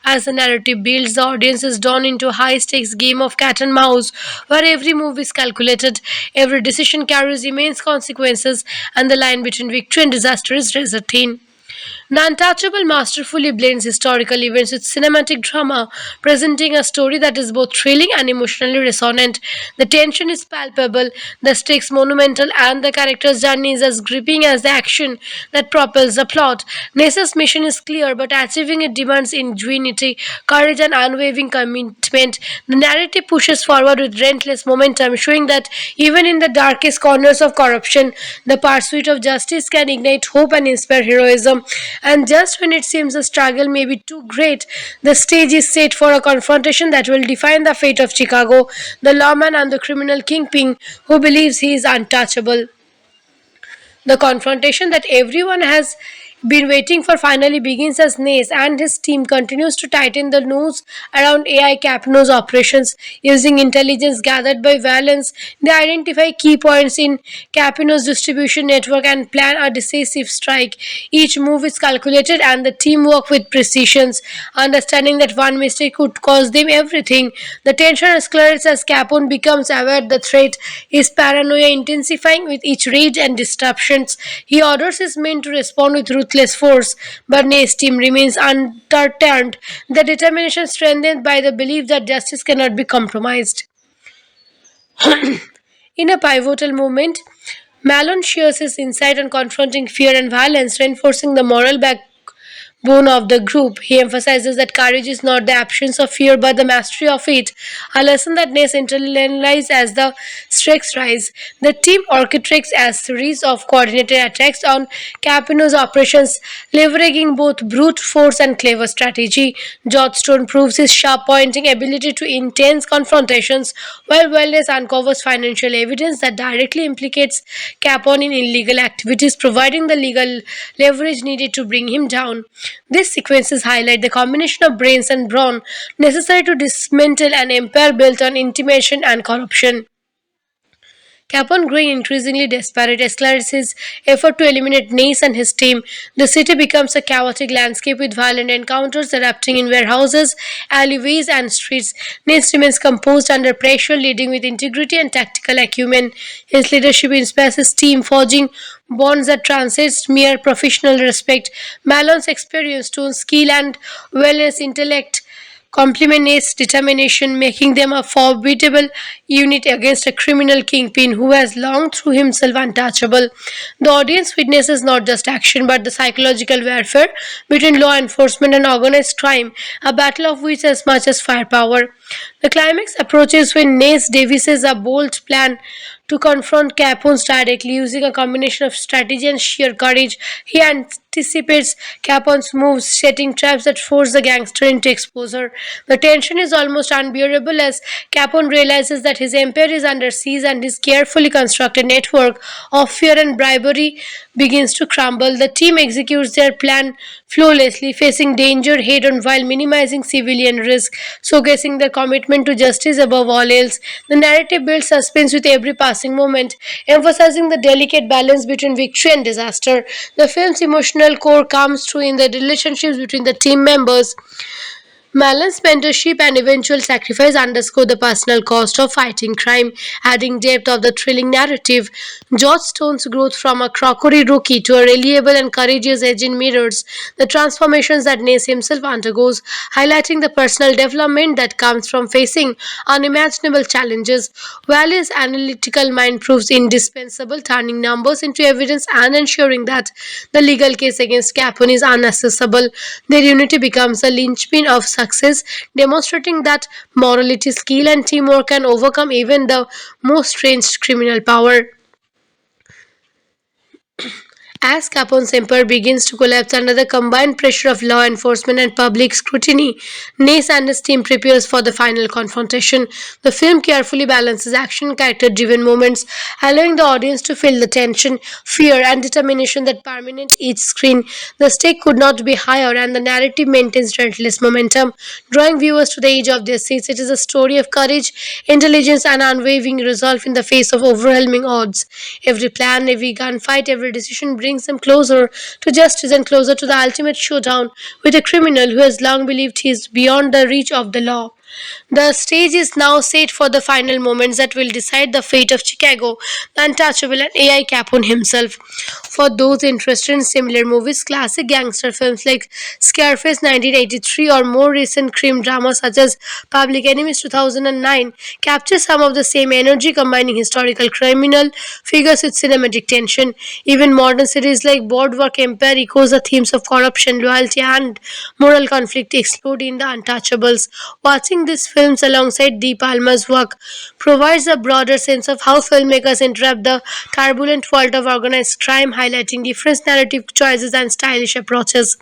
As the narrative builds, the audience is drawn into a high stakes game of cat and mouse, where every move is calculated, every decision carries immense consequences, and the line between victory and disaster is razor thin. The Untouchable masterfully blends historical events with cinematic drama, presenting a story that is both thrilling and emotionally resonant. The tension is palpable, the stakes monumental, and the character's journey is as gripping as the action that propels the plot. Nesa's mission is clear, but achieving it demands ingenuity, courage, and unwavering commitment. The narrative pushes forward with relentless momentum, showing that even in the darkest corners of corruption, the pursuit of justice can ignite hope and inspire heroism. And just when it seems the struggle may be too great, the stage is set for a confrontation that will define the fate of Chicago, the lawman and the criminal kingpin who believes he is untouchable. The confrontation that everyone has been waiting for finally begins as Nace and his team continues to tighten the noose around AI Capno's operations. Using intelligence gathered by Valence, they identify key points in Capino's distribution network and plan a decisive strike. Each move is calculated and the team work with precision, understanding that one mistake could cost them everything. The tension escalates as Capone becomes aware the threat, his paranoia intensifying with each raid and disruptions. He orders his men to respond with ruthless force, but Nace's team remains undeterred, their determination strengthened by the belief that justice cannot be compromised. In a pivotal moment, Malone shares his insight on confronting fear and violence, reinforcing the moral backbone of the group. He emphasizes that courage is not the absence of fear but the mastery of it, a lesson that Ness internalizes as the stakes rise. The team orchestrates a series of coordinated attacks on Capino's operations, leveraging both brute force and clever strategy. Johnstone proves his sharp pointing ability to intense confrontations, while Wellness uncovers financial evidence that directly implicates Capone in illegal activities, providing the legal leverage needed to bring him down. These sequences highlight the combination of brains and brawn necessary to dismantle an empire built on intimidation and corruption. Capone, growing increasingly desperate, escalates his effort to eliminate Nace and his team. The city becomes a chaotic landscape with violent encounters erupting in warehouses, alleyways, and streets. Nace remains composed under pressure, leading with integrity and tactical acumen. His leadership inspires his team, forging bonds that transcend mere professional respect. Malone's experience, tone, skill, and wellness intellect complement Nate's determination, making them a formidable unit against a criminal kingpin who has long through himself untouchable. The audience witnesses not just action but the psychological warfare between law enforcement and organized crime, a battle of wits as much as firepower. The climax approaches when Nace devises a bold plan to confront Capone's directly using a combination of strategy and sheer courage. He anticipates Capone's moves, setting traps that force the gangster into exposure. The tension is almost unbearable as Capone realizes that his empire is under siege and his carefully constructed network of fear and bribery begins to crumble. The team executes their plan flawlessly, facing danger head on while minimizing civilian risk, showcasing their commitment to justice above all else. The narrative builds suspense with every passing moment, emphasizing the delicate balance between victory and disaster. The film's emotional core comes through in the relationships between the team members. Malan's mentorship and eventual sacrifice underscore the personal cost of fighting crime, adding depth of the thrilling narrative. George Stone's growth from a crockery rookie to a reliable and courageous agent mirrors the transformations that Nace himself undergoes, highlighting the personal development that comes from facing unimaginable challenges. Valley's analytical mind proves indispensable, turning numbers into evidence and ensuring that the legal case against Capone is unaccessible. Their unity becomes a linchpin of success, demonstrating that morality, skill, and teamwork can overcome even the most strange criminal power. As Capone's empire begins to collapse under the combined pressure of law enforcement and public scrutiny, Nace and his team prepares for the final confrontation. The film carefully balances action and character-driven moments, allowing the audience to feel the tension, fear, and determination that permeate each screen. The stake could not be higher, and the narrative maintains relentless momentum, drawing viewers to the edge of their seats. It is a story of courage, intelligence, and unwavering resolve in the face of overwhelming odds. Every plan, every gunfight, every decision brings them closer to justice and closer to the ultimate showdown with a criminal who has long believed he is beyond the reach of the law. The stage is now set for the final moments that will decide the fate of Chicago, the untouchable, and AI Capone himself. For those interested in similar movies, classic gangster films like Scarface 1983 or more recent crime dramas such as Public Enemies 2009 capture some of the same energy, combining historical criminal figures with cinematic tension. Even modern series like Boardwalk Empire echoes the themes of corruption, loyalty, and moral conflict explored in The Untouchables. Watching these films alongside De Palma's work provides a broader sense of how filmmakers interrupt the turbulent world of organized crime, highlighting different narrative choices and stylish approaches.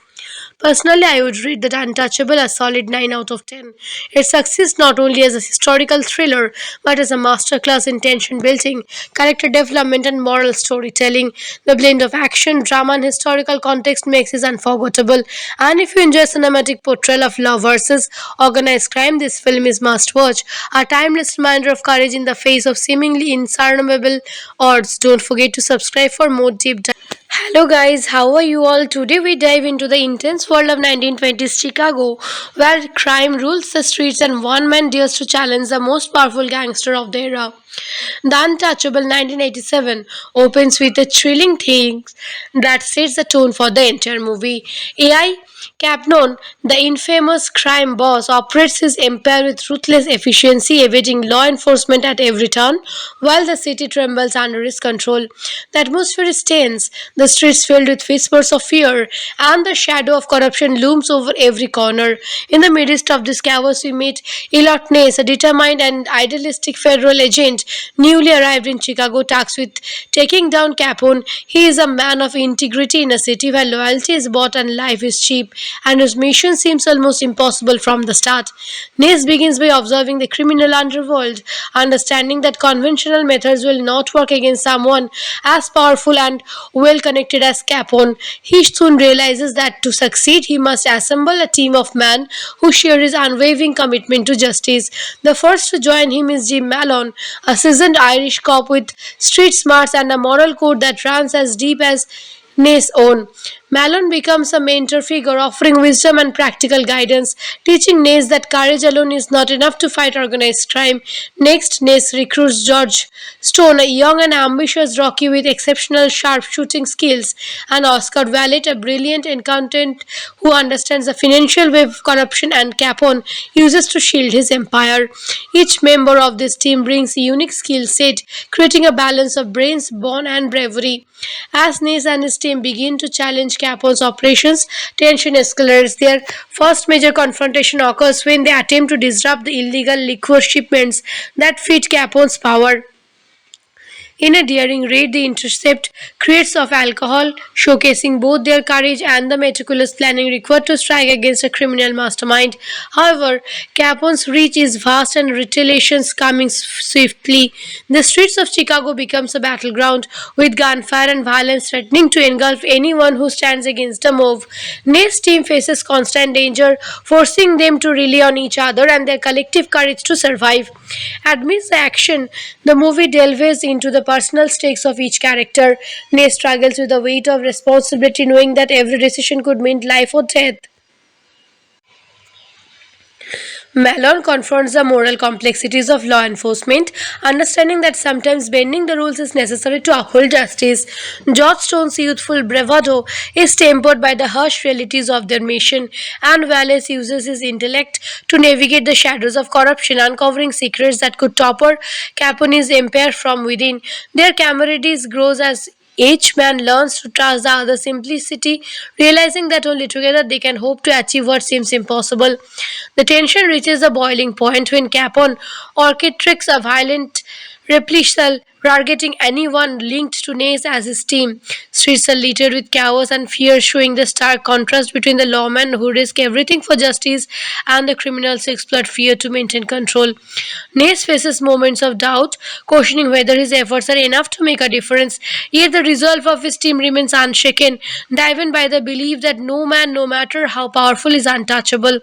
Personally, I would rate that Untouchable a solid 9 out of 10. It succeeds not only as a historical thriller but as a masterclass in tension building, character development, and moral storytelling. The blend of action, drama, and historical context makes it unforgettable. And if you enjoy cinematic portrayal of law versus organized crime, this film is must watch. A timeless reminder of courage in the face of seemingly insurmountable odds. Don't forget to subscribe for more deep dive. Hello guys, how are you all? Today we dive into the intense world of 1920s Chicago, where crime rules the streets and one man dares to challenge the most powerful gangster of the era. The Untouchable 1987 opens with a thrilling theme that sets the tone for the entire movie. AI Capnon, the infamous crime boss, operates his empire with ruthless efficiency, evading law enforcement at every turn, while the city trembles under his control. The atmosphere is tense, the streets filled with whispers of fear, and the shadow of corruption looms over every corner. In the midst of this chaos, we meet Elliot Ness, a determined and idealistic federal agent newly arrived in Chicago, tasked with taking down Capone. He is a man of integrity in a city where loyalty is bought and life is cheap, and his mission seems almost impossible from the start. Ness begins by observing the criminal underworld, understanding that conventional methods will not work against someone as powerful and well connected as Capone. He soon realizes that to succeed, he must assemble a team of men who share his unwavering commitment to justice. The first to join him is Jim Malone, a seasoned Irish cop with street smarts and a moral code that runs as deep as Ness' own. Malone becomes a mentor figure, offering wisdom and practical guidance, teaching Ness that courage alone is not enough to fight organized crime. Next, Ness recruits George Stone, a young and ambitious Rocky with exceptional sharpshooting skills, and Oscar Vallet, a brilliant accountant who understands the financial web corruption and Capone uses to shield his empire. Each member of this team brings a unique skill set, creating a balance of brains, bone, and bravery. As Ness and his team begin to challenge Capone's operations, tension escalates. Their first major confrontation occurs when they attempt to disrupt the illegal liquor shipments that feed Capone's power. In a daring raid, they intercept crates of alcohol, showcasing both their courage and the meticulous planning required to strike against a criminal mastermind. However, Capone's reach is vast and retaliations coming swiftly. The streets of Chicago becomes a battleground, with gunfire and violence threatening to engulf anyone who stands against the move. Ness' team faces constant danger, forcing them to rely on each other and their collective courage to survive. Amidst the action, the movie delves into the personal stakes of each character. Ness struggles with the weight of responsibility, knowing that every decision could mean life or death. Malone confronts the moral complexities of law enforcement, understanding that sometimes bending the rules is necessary to uphold justice. George Stone's youthful bravado is tempered by the harsh realities of their mission, and Wallace uses his intellect to navigate the shadows of corruption, uncovering secrets that could topple Capone's empire from within. Their camaraderie grows as each man learns to trust the other's simplicity, realizing that only together they can hope to achieve what seems impossible. The tension reaches a boiling point when Capone orchestrates a violent reprisal, targeting anyone linked to Ness as his team. Streets are littered with chaos and fear, showing the stark contrast between the lawmen who risk everything for justice and the criminals who exploit fear to maintain control. Ness faces moments of doubt, questioning whether his efforts are enough to make a difference, yet the resolve of his team remains unshaken, driven by the belief that no man, no matter how powerful, is untouchable.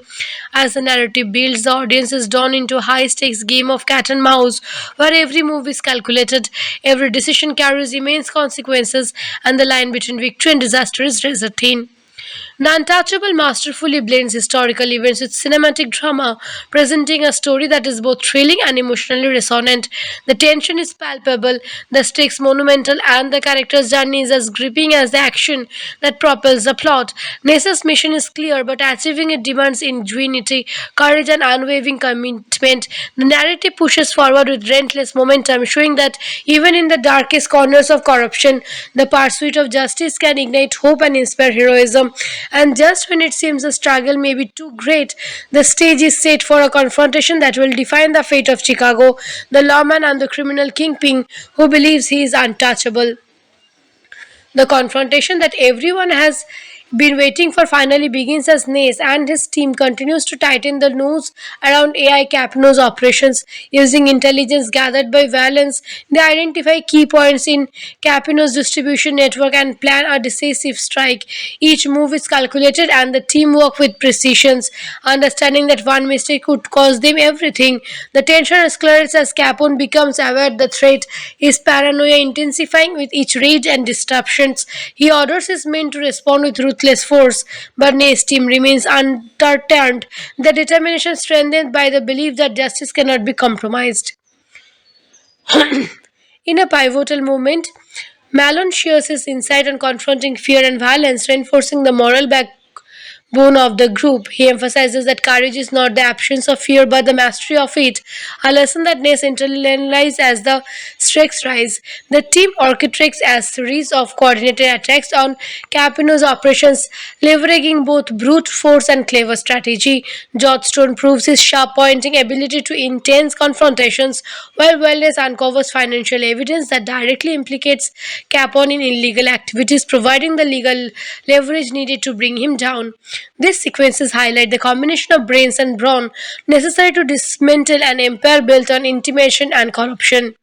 As the narrative builds, the audience is drawn into a high stakes game of cat and mouse, where every move is calculated, every decision carries immense consequences, and the line between victory and disaster is razor thin. The Untouchable masterfully blends historical events with cinematic drama, presenting a story that is both thrilling and emotionally resonant. The tension is palpable, the stakes monumental, and the character's journey is as gripping as the action that propels the plot. Nesa's mission is clear, but achieving it demands ingenuity, courage, and unwavering commitment. The narrative pushes forward with relentless momentum, showing that even in the darkest corners of corruption, the pursuit of justice can ignite hope and inspire heroism. And just when it seems the struggle may be too great, the stage is set for a confrontation that will define the fate of Chicago, the lawman and the criminal kingpin who believes he is untouchable. The confrontation that everyone has been waiting for finally begins as Nace and his team continues to tighten the noose around AI Capno's operations. Using intelligence gathered by Valence, they identify key points in Capino's distribution network and plan a decisive strike. Each move is calculated and the team work with precision, understanding that one mistake could cost them everything. The tension escalates as Capone becomes aware the threat, his paranoia intensifying with each raid and disruptions. He orders his men to respond with ruthless force, but Nay's team remains undeterred, their determination strengthened by the belief that justice cannot be compromised. In a pivotal moment, Malone shares his insight on confronting fear and violence, reinforcing the moral backbone of the group. He emphasizes that courage is not the absence of fear but the mastery of it, a lesson that Ness internalizes as the stakes rise. The team orchestrates a series of coordinated attacks on Capino's operations, leveraging both brute force and clever strategy. George Stone proves his sharp pointing ability to intense confrontations, while Wellness uncovers financial evidence that directly implicates Capone in illegal activities, providing the legal leverage needed to bring him down. These sequences highlight the combination of brains and brawn necessary to dismantle an empire built on intimidation and corruption.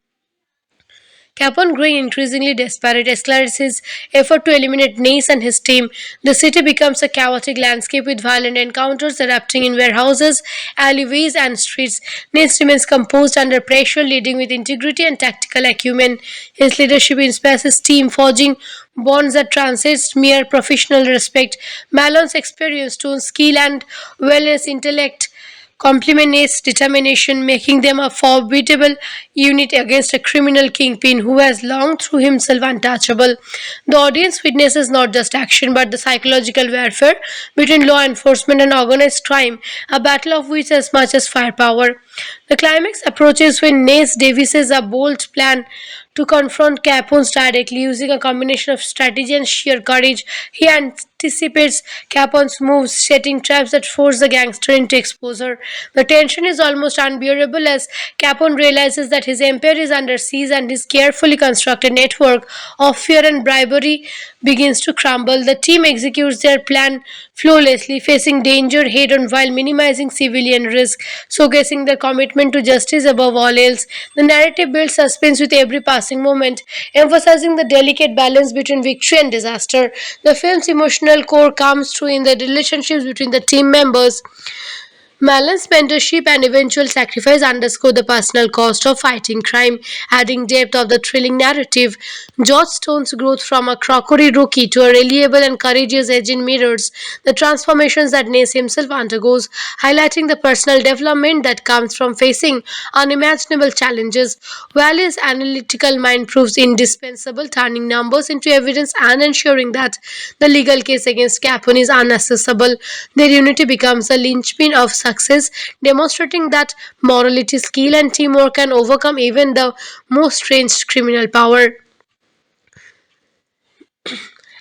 Capone, growing increasingly desperate, escalates his effort to eliminate Nace and his team. The city becomes a chaotic landscape with violent encounters erupting in warehouses, alleyways, and streets. Nace remains composed under pressure, leading with integrity and tactical acumen. His leadership inspires his team, forging bonds that transcend mere professional respect. Malone's experience, tone, skill, and wellness intellect complement Nate's determination, making them a formidable unit against a criminal kingpin who has long through himself untouchable. The audience witnesses not just action but the psychological warfare between law enforcement and organized crime, a battle of wits as much as firepower. The climax approaches when Nace devises a bold plan to confront Capone's directly using a combination of strategy and sheer courage. He anticipates Capone's moves, setting traps that force the gangster into exposure. The tension is almost unbearable as Capone realizes that his empire is under siege and his carefully constructed network of fear and bribery begins to crumble. The team executes their plan flawlessly, facing danger head on while minimizing civilian risk, showcasing their commitment to justice above all else. The narrative builds suspense with every passing moment, emphasizing the delicate balance between victory and disaster. The film's emotional core comes through in the relationships between the team members. Malone's mentorship and eventual sacrifice underscore the personal cost of fighting crime, adding depth of the thrilling narrative. George Stone's growth from a crockery rookie to a reliable and courageous agent mirrors the transformations that Nace himself undergoes, highlighting the personal development that comes from facing unimaginable challenges. Valley's analytical mind proves indispensable, turning numbers into evidence and ensuring that the legal case against Capone is unaccessible. Their unity becomes a linchpin of success, demonstrating that morality, skill, and teamwork can overcome even the most strange criminal power.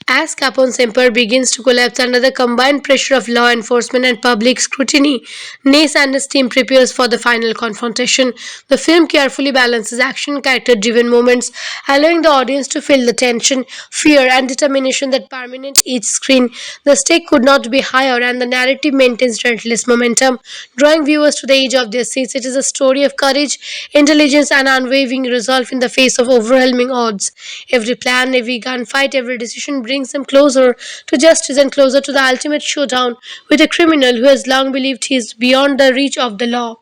As Capone's empire begins to collapse under the combined pressure of law enforcement and public scrutiny, Nace and his team prepares for the final confrontation. The film carefully balances action and character-driven moments, allowing the audience to feel the tension, fear, and determination that permeate each screen. The stake could not be higher, and the narrative maintains relentless momentum, drawing viewers to the edge of their seats. It is a story of courage, intelligence, and unwavering resolve in the face of overwhelming odds. Every plan, every gunfight, every decision brings them closer to justice and closer to the ultimate showdown with a criminal who has long believed he is beyond the reach of the law.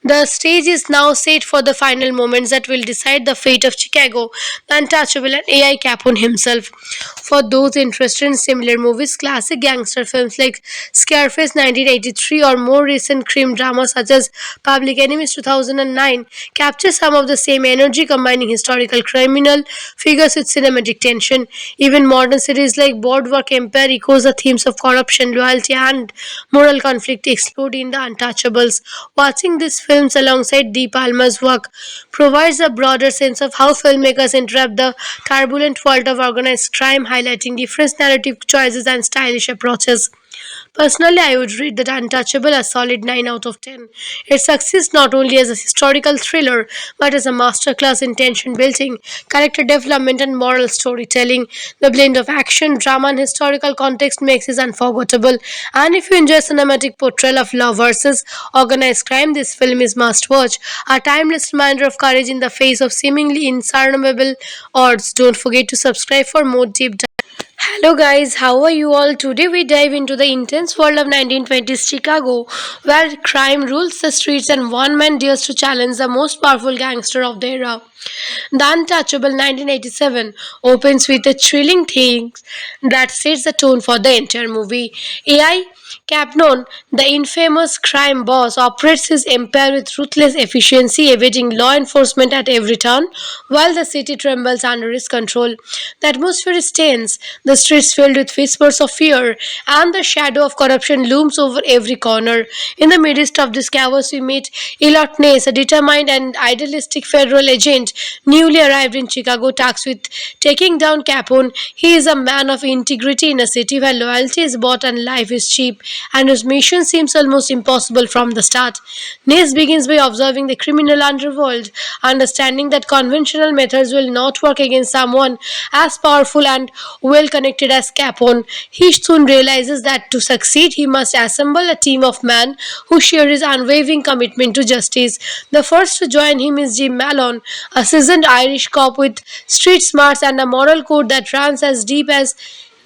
The stage is now set for the final moments that will decide the fate of Chicago, the untouchable, and AI Capone himself. For those interested in similar movies, classic gangster films like Scarface 1983 or more recent crime dramas such as Public Enemies 2009 capture some of the same energy, combining historical criminal figures with cinematic tension. Even modern series like Boardwalk Empire echoes the themes of corruption, loyalty, and moral conflict explored in The Untouchables. Watching these films alongside De Palma's work provides a broader sense of how filmmakers interrupt the turbulent world of organized crime, highlighting different narrative choices and stylish approaches. Personally, I would rate The Untouchable a solid 9 out of 10. It succeeds not only as a historical thriller but as a masterclass in tension building, character development, and moral storytelling. The blend of action, drama, and historical context makes it unforgettable. And if you enjoy cinematic portrayal of law versus organized crime, this film is must watch. A timeless reminder of courage in the face of seemingly insurmountable odds. Don't forget to subscribe for more deep dive. Hello guys, how are you all? Today we dive into the intense world of 1920s Chicago, where crime rules the streets and one man dares to challenge the most powerful gangster of the era. The Untouchable 1987 opens with a thrilling theme that sets the tone for the entire movie. AI Capnon, the infamous crime boss, operates his empire with ruthless efficiency, evading law enforcement at every turn, while the city trembles under his control. The atmosphere is tense, the streets filled with whispers of fear, and the shadow of corruption looms over every corner. In the midst of this chaos, we meet Elliot Ness, a determined and idealistic federal agent newly arrived in Chicago, tasked with taking down Capone. He is a man of integrity in a city where loyalty is bought and life is cheap, and his mission seems almost impossible from the start. Ness begins by observing the criminal underworld, understanding that conventional methods will not work against someone as powerful and well connected as Capone. He soon realizes that to succeed, he must assemble a team of men who share his unwavering commitment to justice. The first to join him is Jim Malone, a seasoned Irish cop with street smarts and a moral code that runs as deep as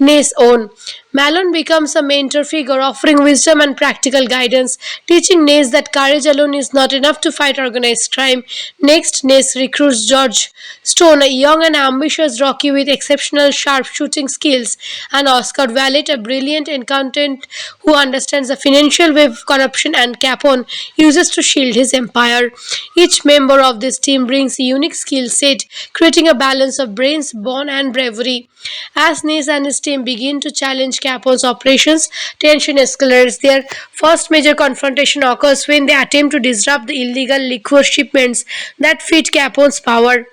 Ness' own. Malone becomes a mentor figure, offering wisdom and practical guidance, teaching Ness that courage alone is not enough to fight organized crime. Next, Ness recruits George Stone, a young and ambitious Rocky with exceptional sharpshooting skills, and Oscar Vallet, a brilliant accountant who understands the financial web corruption and Capone uses to shield his empire. Each member of this team brings a unique skill set, creating a balance of brains, bone, and bravery. As Ness and his team begin to challenge Capone's operations, tension escalates. Their first major confrontation occurs when they attempt to disrupt the illegal liquor shipments that feed Capone's power.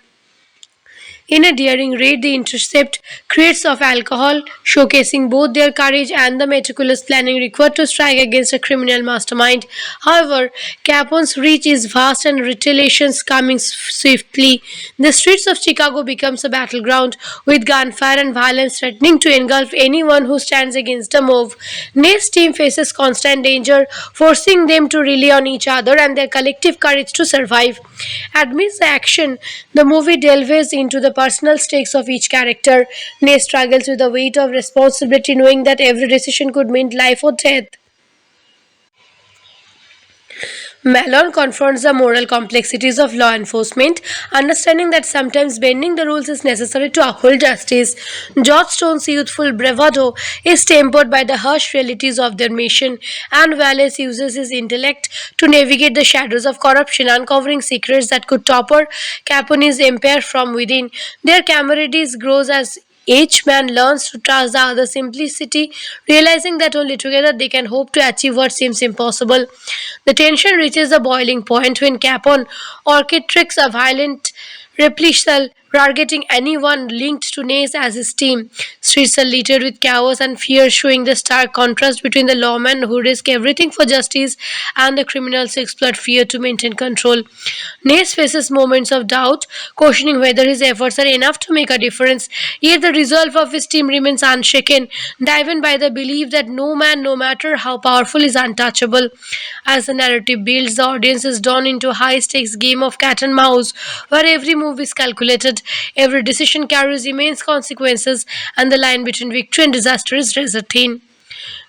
In a daring raid, they intercept crates of alcohol, showcasing both their courage and the meticulous planning required to strike against a criminal mastermind. However, Capone's reach is vast and retaliations coming swiftly. The streets of Chicago becomes a battleground, with gunfire and violence threatening to engulf anyone who stands against the move. Nay's team faces constant danger, forcing them to rely on each other and their collective courage to survive. Amidst the action, the movie delves into the personal stakes of each character. Ney struggles with the weight of responsibility, knowing that every decision could mean life or death. Malone confronts the moral complexities of law enforcement, understanding that sometimes bending the rules is necessary to uphold justice. George Stone's youthful bravado is tempered by the harsh realities of their mission, and Wallace uses his intellect to navigate the shadows of corruption, uncovering secrets that could topple Capone's empire from within. Their camaraderie grows as each man learns to trust the other simplicity, realizing that only together they can hope to achieve what seems impossible. The tension reaches a boiling point when Capone orchestrates a violent reprisal, targeting anyone linked to Nace as his team. Streets are littered with chaos and fear, showing the stark contrast between the lawmen who risk everything for justice and the criminals who exploit fear to maintain control. Nace faces moments of doubt, questioning whether his efforts are enough to make a difference, yet the resolve of his team remains unshaken, driven by the belief that no man, no matter how powerful, is untouchable. As the narrative builds, the audience is drawn into a high stakes game of cat and mouse, where every move is calculated, every decision carries immense consequences, and the line between victory and disaster is razor thin.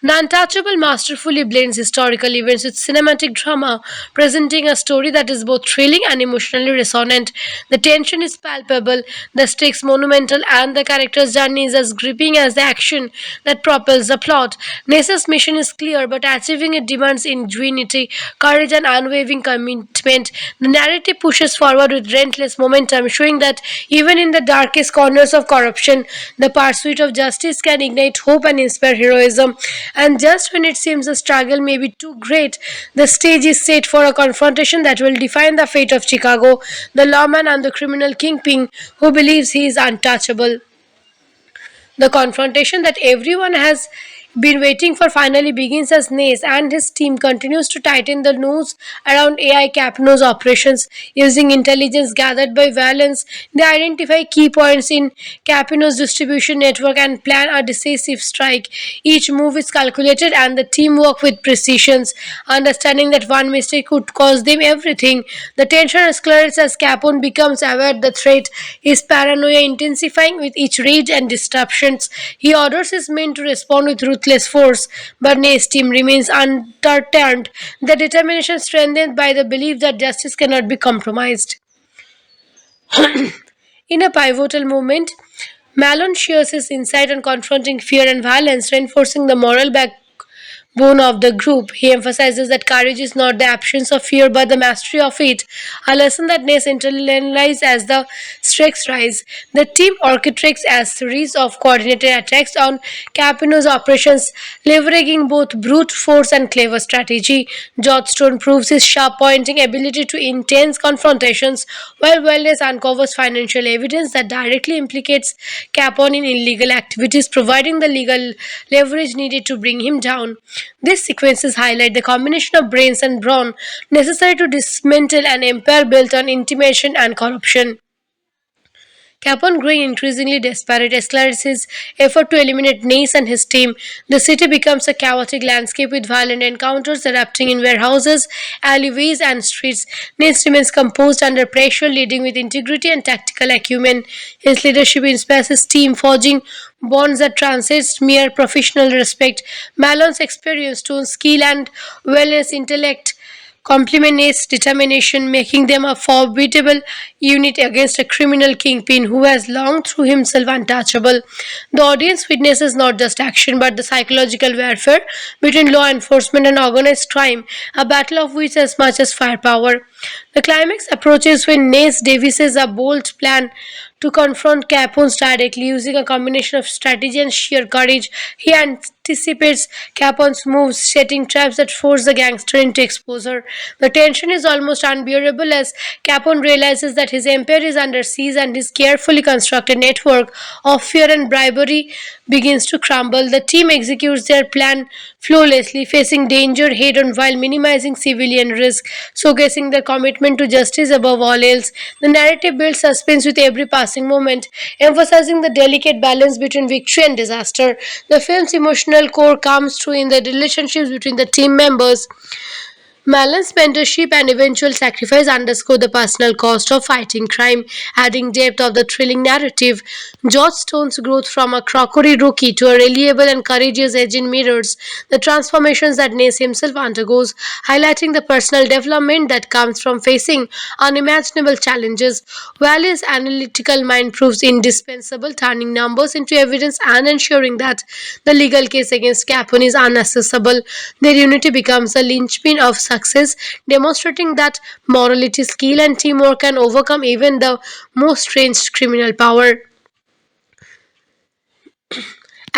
The Untouchable masterfully blends historical events with cinematic drama, presenting a story that is both thrilling and emotionally resonant. The tension is palpable, the stakes monumental, and the character's journey is as gripping as the action that propels the plot. Nessa's mission is clear, but achieving it demands ingenuity, courage, and unwavering commitment. The narrative pushes forward with relentless momentum, showing that even in the darkest corners of corruption, the pursuit of justice can ignite hope and inspire heroism. And just when it seems the struggle may be too great, the stage is set for a confrontation that will define the fate of Chicago, the lawman and the criminal kingpin who believes he is untouchable. The confrontation that everyone has been waiting for finally begins as Nace and his team continues to tighten the noose around AI Capno's operations. Using intelligence gathered by Valence, they identify key points in Capino's distribution network and plan a decisive strike. Each move is calculated and the team work with precision, understanding that one mistake could cost them everything. The tension escalates as Capone becomes aware the threat, his paranoia intensifying with each raid and disruptions. He orders his men to respond with ruthless force, but Nay's team remains undeterred, their determination strengthened by the belief that justice cannot be compromised. In a pivotal moment, Malone shares his insight on confronting fear and violence, reinforcing the moral backbone of the group. He emphasizes that courage is not the absence of fear but the mastery of it, a lesson that Ness internalizes as the stakes rise. The team orchestrates a series of coordinated attacks on Capino's operations, leveraging both brute force and clever strategy. Johnstone proves his sharp pointing ability to intense confrontations, while Wellness uncovers financial evidence that directly implicates Capone in illegal activities, providing the legal leverage needed to bring him down. These sequences highlight the combination of brains and brawn necessary to dismantle an empire built on intimidation and corruption. Capone, growing increasingly desperate, escalates his effort to eliminate Nace and his team. The city becomes a chaotic landscape with violent encounters erupting in warehouses, alleyways, and streets. Nace remains composed under pressure, leading with integrity and tactical acumen. His leadership inspires his team, forging bonds that transcend mere professional respect. Malone's experience, tone, skill, and wellness intellect complement its determination, making them a formidable unit against a criminal kingpin who has long through himself untouchable. The audience witnesses not just action but the psychological warfare between law enforcement and organized crime, a battle of wits as much as firepower. The climax approaches when Nace devises a bold plan to confront Capone's directly using a combination of strategy and sheer courage. He anticipates Capone's moves, setting traps that force the gangster into exposure. The tension is almost unbearable as Capone realizes that his empire is under siege and his carefully constructed network of fear and bribery begins to crumble. The team executes their plan flawlessly, facing danger head on while minimizing civilian risk, showcasing their commitment to justice above all else. The narrative builds suspense with every passing moment, emphasizing the delicate balance between victory and disaster. The film's emotional core comes through in the relationships between the team members. Malan's mentorship and eventual sacrifice underscore the personal cost of fighting crime, adding depth of the thrilling narrative. George Stone's growth from a crockery rookie to a reliable and courageous agent mirrors the transformations that Nace himself undergoes, highlighting the personal development that comes from facing unimaginable challenges. Valley's analytical mind proves indispensable, turning numbers into evidence and ensuring that the legal case against Capone is unaccessible. Their unity becomes the linchpin of success, demonstrating that morality, skill, and teamwork can overcome even the most strange criminal power.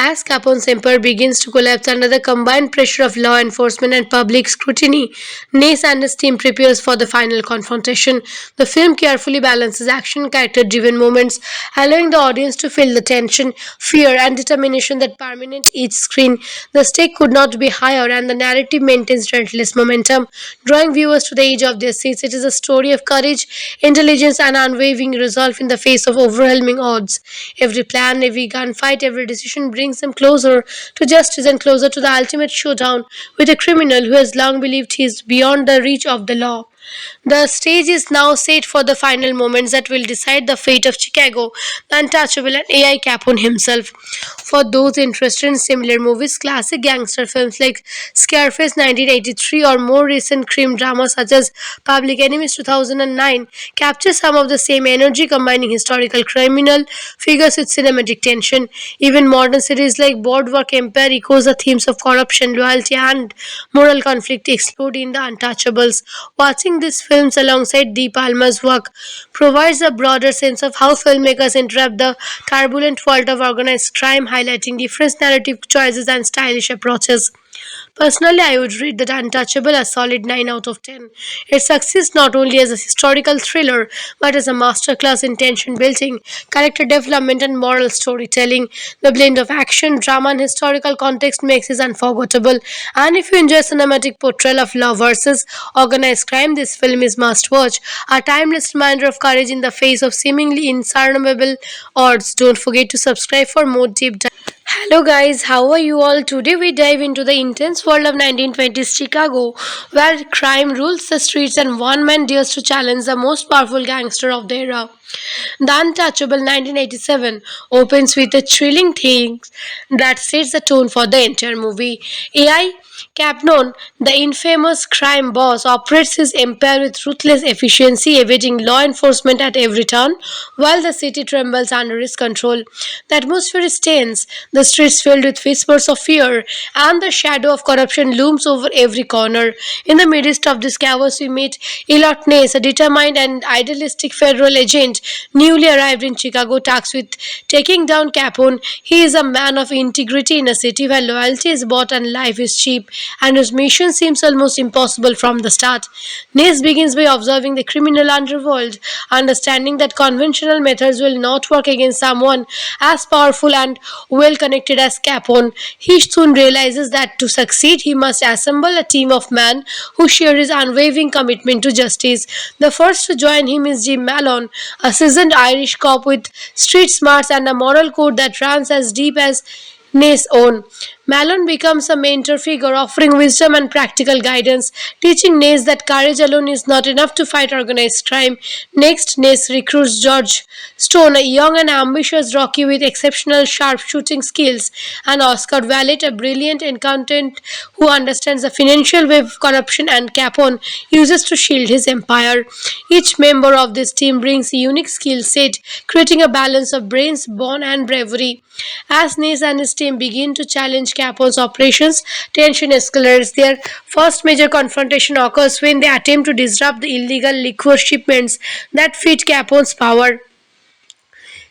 As Capone's empire begins to collapse under the combined pressure of law enforcement and public scrutiny, Nace and his team prepares for the final confrontation. The film carefully balances action and character-driven moments, allowing the audience to feel the tension, fear, and determination that permeate each screen. The stake could not be higher, and the narrative maintains relentless momentum, drawing viewers to the edge of their seats. It is a story of courage, intelligence, and unwavering resolve in the face of overwhelming odds. Every plan, every gunfight, every decision brings them closer to justice and closer to the ultimate showdown with a criminal who has long believed he is beyond the reach of the law. The stage is now set for the final moments that will decide the fate of Chicago, the untouchable, and AI Capone himself. For those interested in similar movies, classic gangster films like Scarface 1983 or more recent crime dramas such as Public Enemies 2009 capture some of the same energy, combining historical criminal figures with cinematic tension. Even modern series like Boardwalk Empire echoes the themes of corruption, loyalty, and moral conflict explored in The Untouchables. Watching these films alongside De Palma's work provides a broader sense of how filmmakers interrupt the turbulent world of organized crime, highlighting different narrative choices and stylish approaches. Personally, I would rate that Untouchable a solid 9 out of 10. It succeeds not only as a historical thriller but as a masterclass in tension building, character development, and moral storytelling. The blend of action, drama, and historical context makes it unforgettable. And if you enjoy cinematic portrayal of law versus organized crime, this film is must watch. A timeless reminder of courage in the face of seemingly insurmountable odds. Don't forget to subscribe for more deep dive. Hello guys, how are you all? Today we dive into the intense world of 1920s Chicago, where crime rules the streets and one man dares to challenge the most powerful gangster of the era. The Untouchable 1987 opens with a thrilling theme that sets the tone for the entire movie. AI Capnon, the infamous crime boss, operates his empire with ruthless efficiency, evading law enforcement at every turn, while the city trembles under his control. The atmosphere is tense, the streets filled with whispers of fear, and the shadow of corruption looms over every corner. In the midst of this chaos, we meet Elliot Ness, a determined and idealistic federal agent newly arrived in Chicago, tasked with taking down Capone. He is a man of integrity in a city where loyalty is bought and life is cheap, and his mission seems almost impossible from the start. Ness begins by observing the criminal underworld, understanding that conventional methods will not work against someone as powerful and well connected as Capone. He soon realizes that to succeed, he must assemble a team of men who share his unwavering commitment to justice. The first to join him is Jim Malone, a seasoned Irish cop with street smarts and a moral code that runs as deep as Ness' own. Malone becomes a mentor figure, offering wisdom and practical guidance, teaching Ness that courage alone is not enough to fight organized crime. Next, Ness recruits George Stone, a young and ambitious Rocky with exceptional sharpshooting skills, and Oscar Vallet, a brilliant accountant who understands the financial web corruption and Capone uses to shield his empire. Each member of this team brings a unique skill set, creating a balance of brains, bone, and bravery. As Ness and his team begin to challenge Capone's operations, tension escalates. Their first major confrontation occurs when they attempt to disrupt the illegal liquor shipments that feed Capone's power.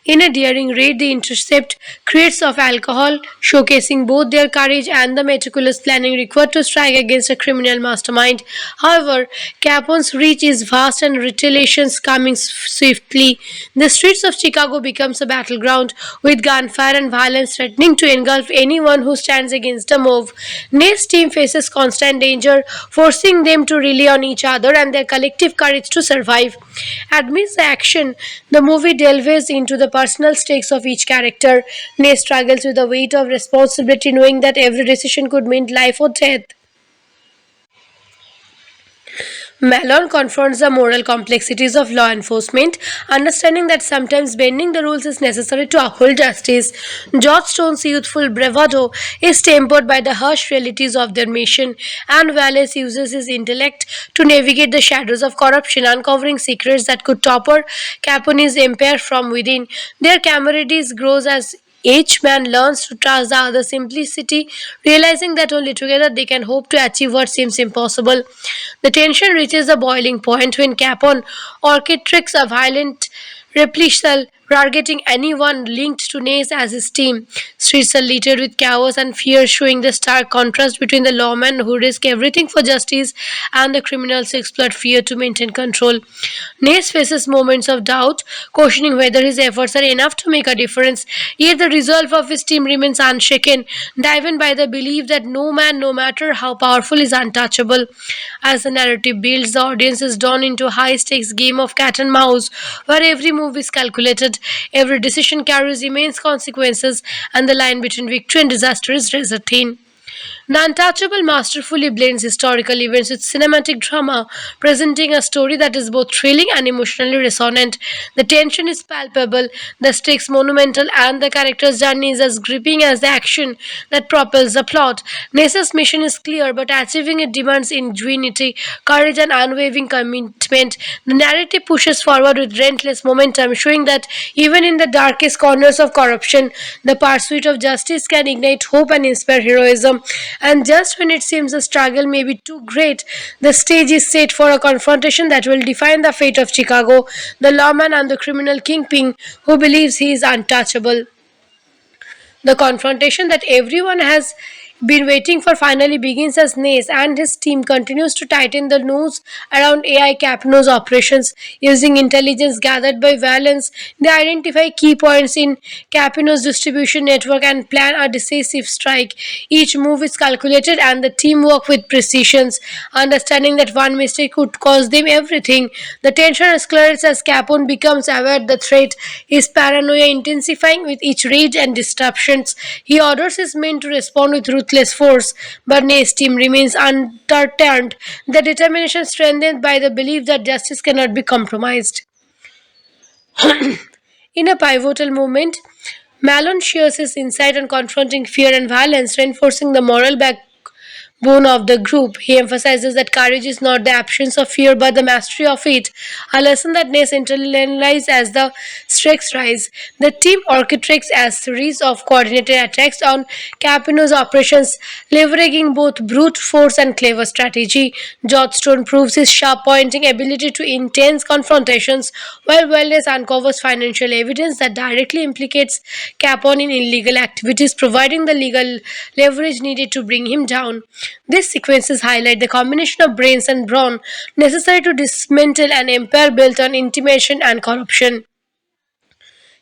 In a daring raid, they intercept crates of alcohol, showcasing both their courage and the meticulous planning required to strike against a criminal mastermind. However, Capone's reach is vast and retaliations coming swiftly. The streets of Chicago becomes a battleground, with gunfire and violence threatening to engulf anyone who stands against the move. Ness' team faces constant danger, forcing them to rely on each other and their collective courage to survive. Amidst the action, the movie delves into the personal stakes of each character. Ness struggles with the weight of responsibility, knowing that every decision could mean life or death. Malone confronts the moral complexities of law enforcement, understanding that sometimes bending the rules is necessary to uphold justice. George Stone's youthful bravado is tempered by the harsh realities of their mission, and Wallace uses his intellect to navigate the shadows of corruption, uncovering secrets that could topple Capone's empire from within. Their camaraderie grows as each man learns to trust the other's simplicity, realizing that only together they can hope to achieve what seems impossible. The tension reaches a boiling point when Capone orchestrates a violent reprisal, targeting anyone linked to Ness as his team. Streets are littered with chaos and fear, showing the stark contrast between the lawmen who risk everything for justice and the criminals who exploit fear to maintain control. Ness faces moments of doubt, questioning whether his efforts are enough to make a difference, yet the resolve of his team remains unshaken, driven by the belief that no man, no matter how powerful, is untouchable. As the narrative builds, the audience is drawn into a high-stakes game of cat and mouse, where every move is calculated, every decision carries immense consequences, and the line between victory and disaster is razor thin. The Untouchable masterfully blends historical events with cinematic drama, presenting a story that is both thrilling and emotionally resonant. The tension is palpable, the stakes monumental, and the character's journey is as gripping as the action that propels the plot. Nessa's mission is clear, but achieving it demands ingenuity, courage, and unwavering commitment. The narrative pushes forward with relentless momentum, showing that even in the darkest corners of corruption, the pursuit of justice can ignite hope and inspire heroism. And just when it seems the struggle may be too great, the stage is set for a confrontation that will define the fate of Chicago, the lawman and the criminal kingpin who believes he is untouchable. The confrontation that everyone has been waiting for finally begins as Nace and his team continues to tighten the noose around AI Capno's operations. Using intelligence gathered by Valence, they identify key points in Capino's distribution network and plan a decisive strike. Each move is calculated and the team work with precision, understanding that one mistake could cost them everything. The tension escalates as Capone becomes aware the threat, his paranoia intensifying with each raid and disruptions. He orders his men to respond with ruthless force, but Nay's team remains undeterred, their determination strengthened by the belief that justice cannot be compromised. In a pivotal moment, Malone shares his insight on confronting fear and violence, reinforcing the moral backbone of the group. He emphasizes that courage is not the absence of fear but the mastery of it, a lesson that Ness internalizes as the stakes rise. The team orchestrates a series of coordinated attacks on Capino's operations, leveraging both brute force and clever strategy. George Stone proves his sharp pointing ability to intense confrontations, while Wellness uncovers financial evidence that directly implicates Capone in illegal activities, providing the legal leverage needed to bring him down. These sequences highlight the combination of brains and brawn necessary to dismantle an empire built on intimidation and corruption.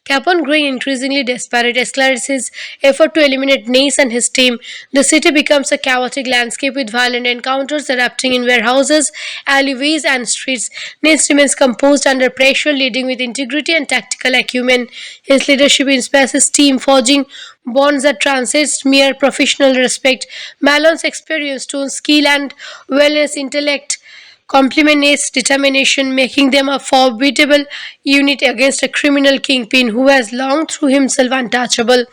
Capone, growing increasingly desperate, escalates his effort to eliminate Nace and his team. The city becomes a chaotic landscape with violent encounters erupting in warehouses, alleyways, and streets. Nace remains composed under pressure, leading with integrity and tactical acumen. His leadership inspires his team, forging bonds that transcend mere professional respect. Malone's experience, tone, skill, and wellness intellect complement Nate's determination, making them a formidable unit against a criminal kingpin who has long through himself untouchable.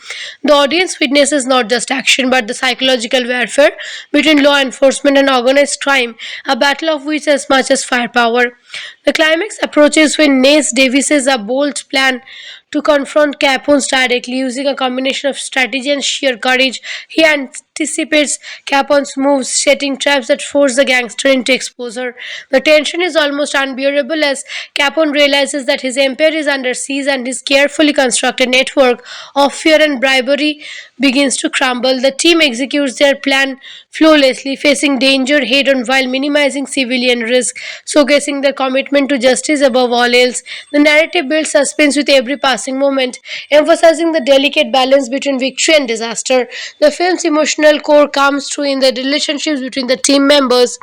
The audience witnesses not just action but the psychological warfare between law enforcement and organized crime, a battle of wits as much as firepower. The climax approaches when Nace devises a bold plan to confront Capone's directly using a combination of strategy and sheer courage. He anticipates Capone's moves, setting traps that force the gangster into exposure. The tension is almost unbearable as Capone realizes that his empire is under siege and his carefully constructed network of fear and bribery begins to crumble. The team executes their plan flawlessly, facing danger head on while minimizing civilian risk, showcasing their commitment to justice above all else. The narrative builds suspense with every passing moment, emphasizing the delicate balance between victory and disaster. The film's emotional core comes through in the relationships between the team members.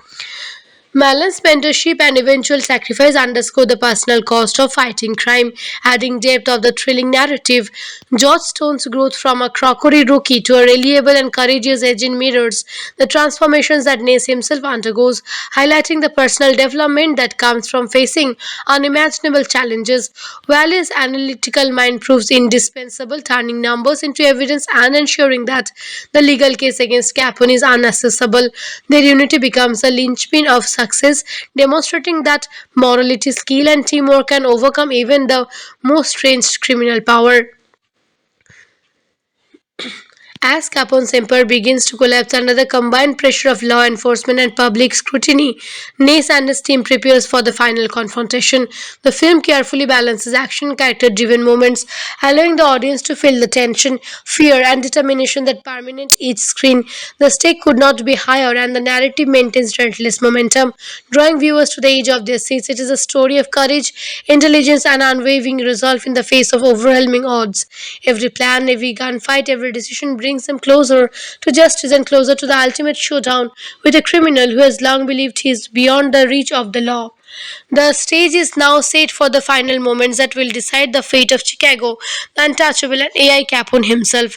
Malone's mentorship and eventual sacrifice underscore the personal cost of fighting crime, adding depth of the thrilling narrative. George Stone's growth from a crockery rookie to a reliable and courageous agent mirrors the transformations that Nace himself undergoes, highlighting the personal development that comes from facing unimaginable challenges. Valley's analytical mind proves indispensable, turning numbers into evidence and ensuring that the legal case against Capone is unaccessible. Their unity becomes a linchpin of success, demonstrating that morality, skill, and teamwork can overcome even the most strange criminal power. As Capone's empire begins to collapse under the combined pressure of law enforcement and public scrutiny, Nace and his team prepares for the final confrontation. The film carefully balances action, character-driven moments, allowing the audience to feel the tension, fear, and determination that permeate each screen. The stake could not be higher, and the narrative maintains relentless momentum, drawing viewers to the edge of their seats. It is a story of courage, intelligence, and unwavering resolve in the face of overwhelming odds. Every plan, every gunfight, every decision brings them closer to justice and closer to the ultimate showdown with a criminal who has long believed he is beyond the reach of the law. The stage is now set for the final moments that will decide the fate of Chicago, the untouchable, and AI Capone himself.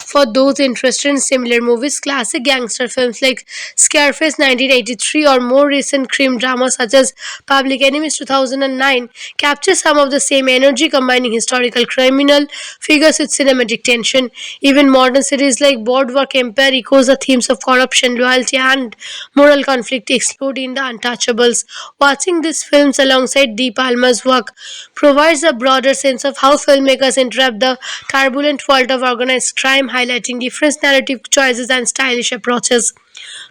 For those interested in similar movies, classic gangster films like Scarface 1983 or more recent crime dramas such as Public Enemies 2009 capture some of the same energy, combining historical criminal figures with cinematic tension. Even modern series like Boardwalk Empire echoes the themes of corruption, loyalty, and moral conflict explored in The Untouchables. Watching these films alongside De Palma's work provides a broader sense of how filmmakers interrupt the turbulent world of organized crime, highlighting different narrative choices and stylish approaches.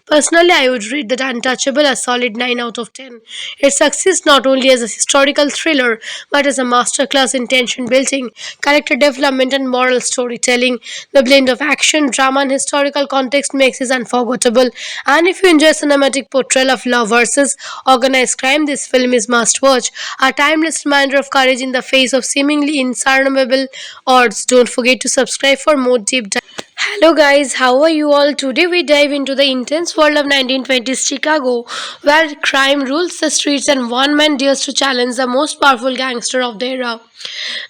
Personally, I would rate that Untouchable a solid 9 out of 10. It succeeds not only as a historical thriller but as a masterclass in tension building, character development, and moral storytelling. The blend of action, drama, and historical context makes it unforgettable. And if you enjoy cinematic portrayal of law versus organized crime, this film is must watch. A timeless reminder of courage in the face of seemingly insurmountable odds. Don't forget to subscribe for more deep dive. Hello guys, how are you all? Today we dive into the intense world of 1920s Chicago, where crime rules the streets and one man dares to challenge the most powerful gangster of the era.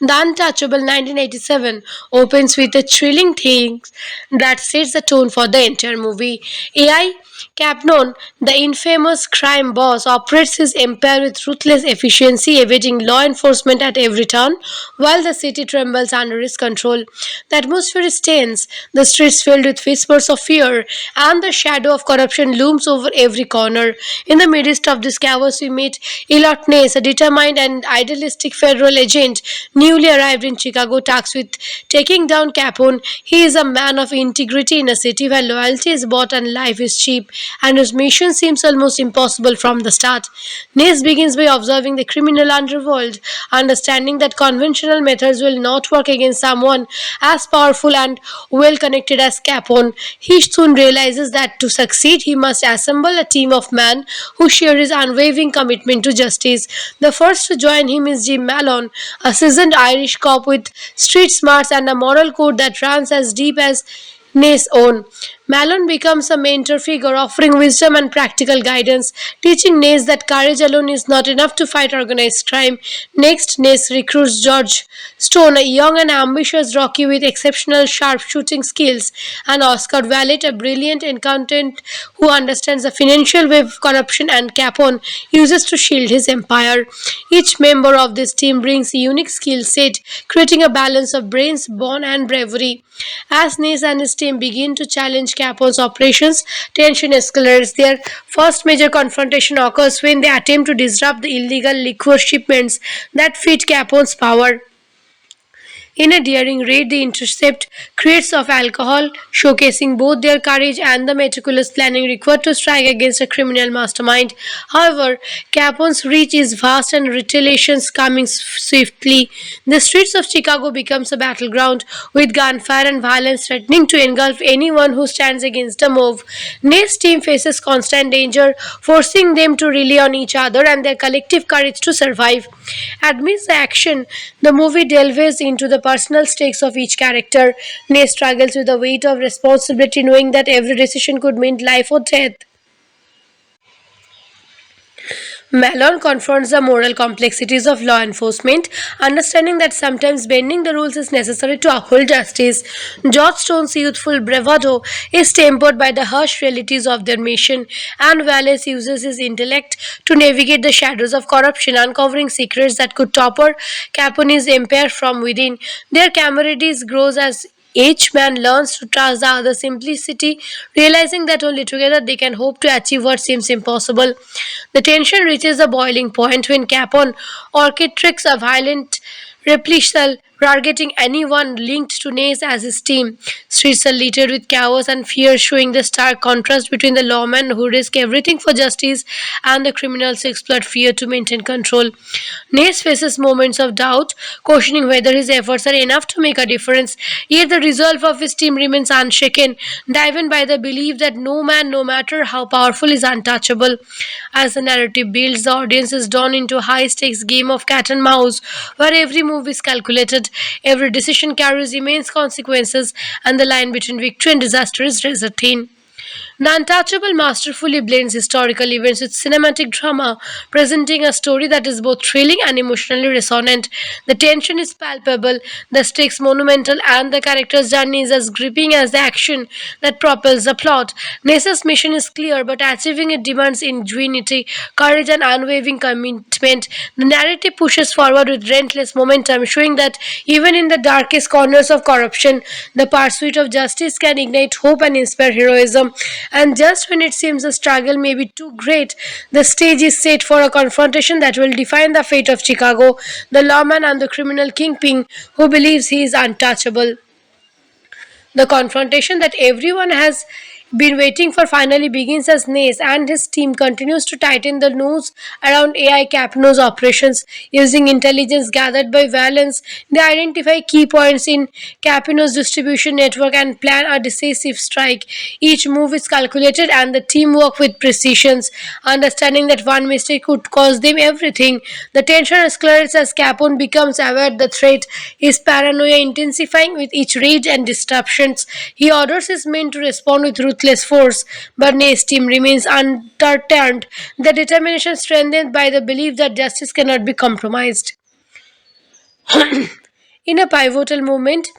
The Untouchable 1987 opens with a thrilling theme that sets the tone for the entire movie. AI Capnon, the infamous crime boss, operates his empire with ruthless efficiency, evading law enforcement at every turn, while the city trembles under his control. The atmosphere is tense, the streets filled with whispers of fear, and the shadow of corruption looms over every corner. In the midst of this chaos, we meet Elliot Ness, a determined and idealistic federal agent newly arrived in Chicago, tasked with taking down Capone. He is a man of integrity in a city where loyalty is bought and life is cheap, and his mission seems almost impossible from the start. Ness begins by observing the criminal underworld, understanding that conventional methods will not work against someone as powerful and well connected as Capone. He soon realizes that to succeed, he must assemble a team of men who share his unwavering commitment to justice. The first to join him is Jim Malone, a seasoned Irish cop with street smarts and a moral code that runs as deep as Ness' own. Malone becomes a mentor figure, offering wisdom and practical guidance, teaching Ness that courage alone is not enough to fight organized crime. Next, Ness recruits George Stone, a young and ambitious Rocky with exceptional sharpshooting skills, and Oscar Vallet, a brilliant accountant who understands the financial web corruption and Capone uses to shield his empire. Each member of this team brings a unique skill set, creating a balance of brains, bone, and bravery. As Ness and his team begin to challenge Capone's operations, tension escalates. Their first major confrontation occurs when they attempt to disrupt the illegal liquor shipments that feed Capone's power. In a daring raid, they intercept crates of alcohol, showcasing both their courage and the meticulous planning required to strike against a criminal mastermind. However, Capone's reach is vast and retaliations coming swiftly. The streets of Chicago becomes a battleground, with gunfire and violence threatening to engulf anyone who stands against the move. Nay's team faces constant danger, forcing them to rely on each other and their collective courage to survive. Amidst the action, the movie delves into the personal stakes of each character. Nay struggles with the weight of responsibility, knowing that every decision could mean life or death. Malone confronts the moral complexities of law enforcement, understanding that sometimes bending the rules is necessary to uphold justice. George Stone's youthful bravado is tempered by the harsh realities of their mission, and Wallace uses his intellect to navigate the shadows of corruption, uncovering secrets that could topple Capone's empire from within. Their camaraderie grows as each man learns to trust the other simplicity, realizing that only together they can hope to achieve what seems impossible. The tension reaches a boiling point when Capone orchestrates a violent reprisal, targeting anyone linked to Nace as his team. Streets are littered with chaos and fear, showing the stark contrast between the lawmen who risk everything for justice and the criminals who exploit fear to maintain control. Nace faces moments of doubt, questioning whether his efforts are enough to make a difference, yet the resolve of his team remains unshaken, driven by the belief that no man, no matter how powerful, is untouchable. As the narrative builds, the audience is drawn into a high stakes game of cat and mouse, where every move is calculated, every decision carries immense consequences, and the line between victory and disaster is razor thin. The Untouchable masterfully blends historical events with cinematic drama, presenting a story that is both thrilling and emotionally resonant. The tension is palpable, the stakes monumental, and the character's journey is as gripping as the action that propels the plot. Nesa's mission is clear, but achieving it demands ingenuity, courage, and unwavering commitment. The narrative pushes forward with relentless momentum, showing that even in the darkest corners of corruption, the pursuit of justice can ignite hope and inspire heroism. And just when it seems the struggle may be too great, the stage is set for a confrontation that will define the fate of Chicago, the lawman and the criminal kingpin who believes he is untouchable. The confrontation that everyone has been waiting for finally begins as Nace and his team continues to tighten the noose around AI Capno's operations. Using intelligence gathered by Valence, they identify key points in Capino's distribution network and plan a decisive strike. Each move is calculated and the team work with precision, understanding that one mistake could cost them everything. The tension escalates as Capone becomes aware the threat, his paranoia intensifying with each raid and disruptions. He orders his men to respond with ruthless force, but Nace's team remains undeterred, their determination strengthened by the belief that justice cannot be compromised. In a pivotal moment,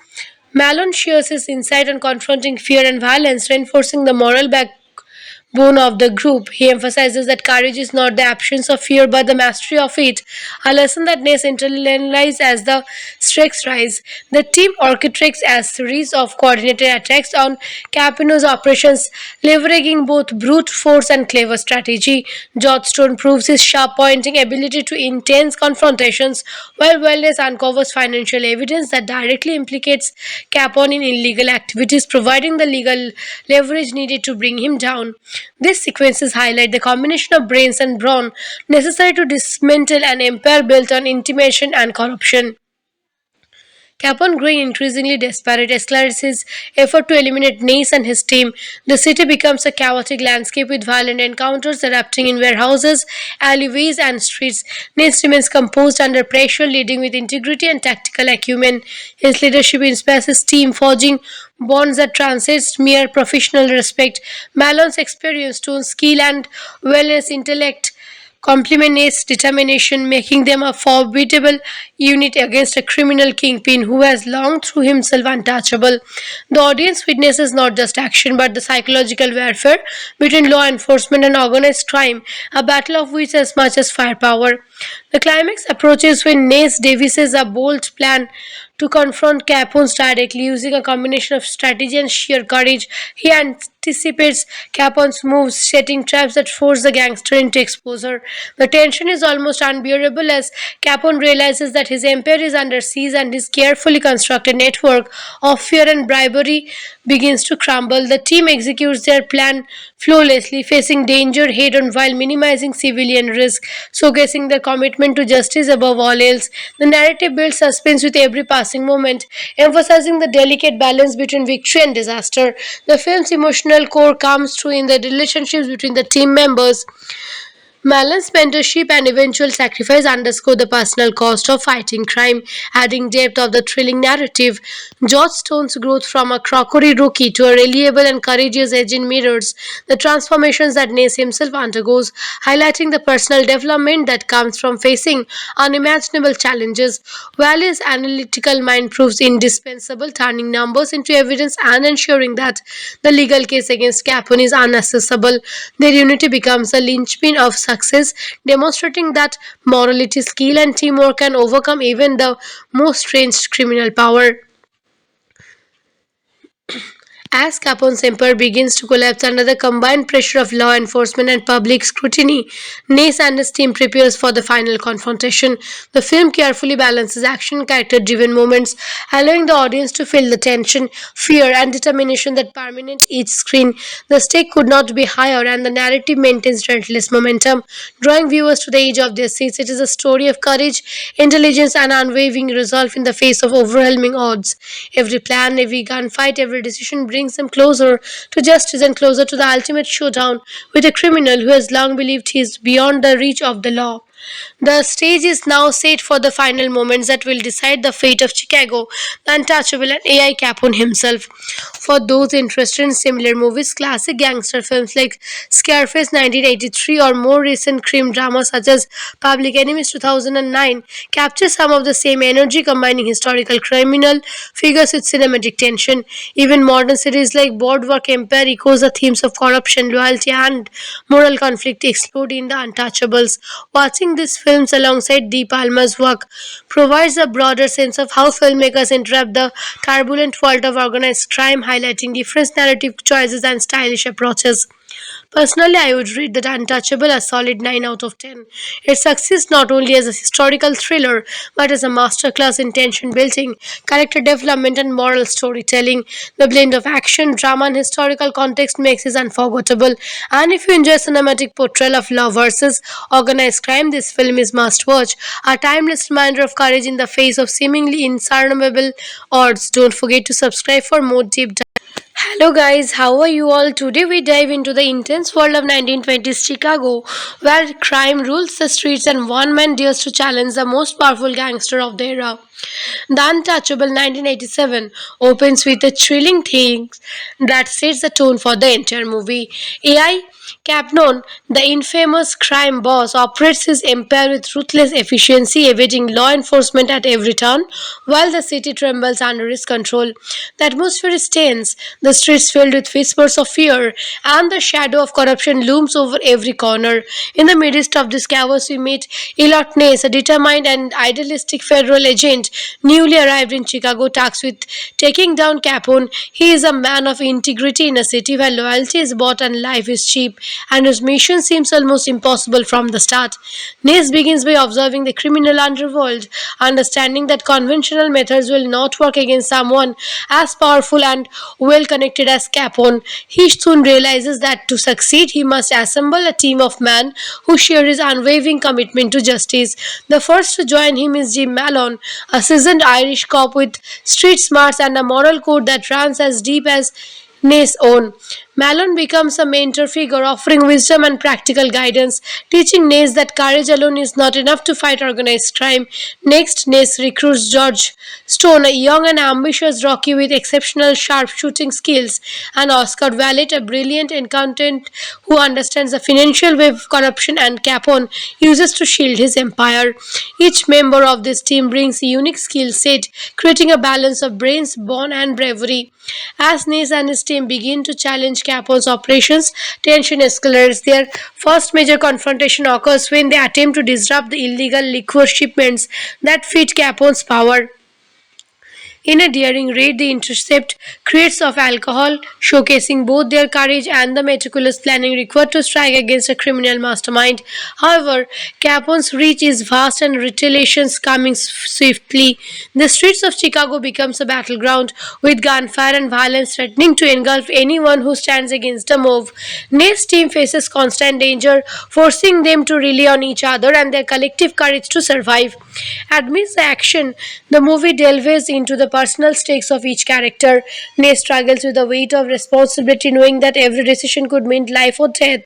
Malone shares his insight on confronting fear and violence, reinforcing the moral backbone of the group. He emphasizes that courage is not the absence of fear but the mastery of it, a lesson that Ness internalizes as the stakes rise. The team orchestrates a series of coordinated attacks on Capino's operations, leveraging both brute force and clever strategy. Johnstone proves his sharp pointing ability to intense confrontations, while Wellness uncovers financial evidence that directly implicates Capone in illegal activities, providing the legal leverage needed to bring him down. These sequences highlight the combination of brains and brawn necessary to dismantle an empire built on intimidation and corruption. Capone, growing increasingly desperate, escalates his effort to eliminate Nace and his team. The city becomes a chaotic landscape with violent encounters erupting in warehouses, alleyways, and streets. Nace remains composed under pressure, leading with integrity and tactical acumen. His leadership inspires his team, forging bonds that transcend mere professional respect. Malone's experience, tone, skill, and wellness intellect complement Nate's determination, making them a formidable unit against a criminal kingpin who has long through himself untouchable. The audience witnesses not just action but the psychological warfare between law enforcement and organized crime, a battle of wits as much as firepower. The climax approaches when Nace devises a bold plan to confront Capone's directly using a combination of strategy and sheer courage. He anticipates Capone's moves, setting traps that force the gangster into exposure. The tension is almost unbearable as Capone realizes that his empire is under siege and his carefully constructed network of fear and bribery begins to crumble. The team executes their plan flawlessly, facing danger head on while minimizing civilian risk, showcasing their commitment to justice above all else. The narrative builds suspense with every passing moment, emphasizing the delicate balance between victory and disaster. The film's emotional core comes through in the relationships between the team members. Malan's mentorship and eventual sacrifice underscore the personal cost of fighting crime, adding depth of the thrilling narrative. George Stone's growth from a crockery rookie to a reliable and courageous agent mirrors the transformations that Nace himself undergoes, highlighting the personal development that comes from facing unimaginable challenges. Valley's analytical mind proves indispensable, turning numbers into evidence and ensuring that the legal case against Capone is unaccessible. Their unity becomes a linchpin of success, demonstrating that morality, skill, and teamwork can overcome even the most strange criminal power. As Capone's empire begins to collapse under the combined pressure of law enforcement and public scrutiny, Nace and his team prepares for the final confrontation. The film carefully balances action and character-driven moments, allowing the audience to feel the tension, fear, and determination that permeate each screen. The stake could not be higher, and the narrative maintains relentless momentum, drawing viewers to the edge of their seats. It is a story of courage, intelligence, and unwavering resolve in the face of overwhelming odds. Every plan, every gunfight, every decision brings them closer to justice and closer to the ultimate showdown with a criminal who has long believed he is beyond the reach of the law. The stage is now set for the final moments that will decide the fate of Chicago, the untouchable, and AI Capone himself. For those interested in similar movies, classic gangster films like Scarface 1983 or more recent crime dramas such as Public Enemies 2009 capture some of the same energy, combining historical criminal figures with cinematic tension. Even modern series like Boardwalk Empire echoes the themes of corruption, loyalty, and moral conflict explored in The Untouchables. Watching these films alongside De Palma's work provides a broader sense of how filmmakers interrupt the turbulent world of organized crime, highlighting different narrative choices and stylish approaches. Personally, I would rate that Untouchable a solid 9 out of 10. It succeeds not only as a historical thriller but as a masterclass in tension building, character development, and moral storytelling. The blend of action, drama, and historical context makes it unforgettable. And if you enjoy cinematic portrayal of law versus organized crime, this film is must watch. A timeless reminder of courage in the face of seemingly insurmountable odds. Don't forget to subscribe for more deep dive. Hello guys, how are you all? Today we dive into the intense world of 1920s Chicago, where crime rules the streets and one man dares to challenge the most powerful gangster of the era. The Untouchable 1987 opens with a thrilling theme that sets the tone for the entire movie. AI Capnon, the infamous crime boss, operates his empire with ruthless efficiency, evading law enforcement at every turn, while the city trembles under his control. The atmosphere is tense, the streets filled with whispers of fear, and the shadow of corruption looms over every corner. In the midst of this chaos, we meet Elliot Ness, a determined and idealistic federal agent newly arrived in Chicago, tasked with taking down Capone. He is a man of integrity in a city where loyalty is bought and life is cheap, and his mission seems almost impossible from the start. Ness begins by observing the criminal underworld, understanding that conventional methods will not work against someone as powerful and well connected as Capone. He soon realizes that to succeed, he must assemble a team of men who share his unwavering commitment to justice. The first to join him is Jim Malone, a seasoned Irish cop with street smarts and a moral code that runs as deep as Ness' own. Malone becomes a mentor figure, offering wisdom and practical guidance, teaching Ness that courage alone is not enough to fight organized crime. Next, Ness recruits George Stone, a young and ambitious Rocky with exceptional sharpshooting skills, and Oscar Vallet, a brilliant accountant who understands the financial web corruption and Capone uses to shield his empire. Each member of this team brings a unique skill set, creating a balance of brains, bone, and bravery. As Ness and his team begin to challenge Capone's operations, tension escalates. Their first major confrontation occurs when they attempt to disrupt the illegal liquor shipments that feed Capone's power. In a daring raid, they intercept crates of alcohol, showcasing both their courage and the meticulous planning required to strike against a criminal mastermind. However, Capone's reach is vast and retaliations coming swiftly. The streets of Chicago becomes a battleground, with gunfire and violence threatening to engulf anyone who stands against the move. Ness' team faces constant danger, forcing them to rely on each other and their collective courage to survive. Amidst the action, the movie delves into the personal stakes of each character. Ness struggles with the weight of responsibility, knowing that every decision could mean life or death.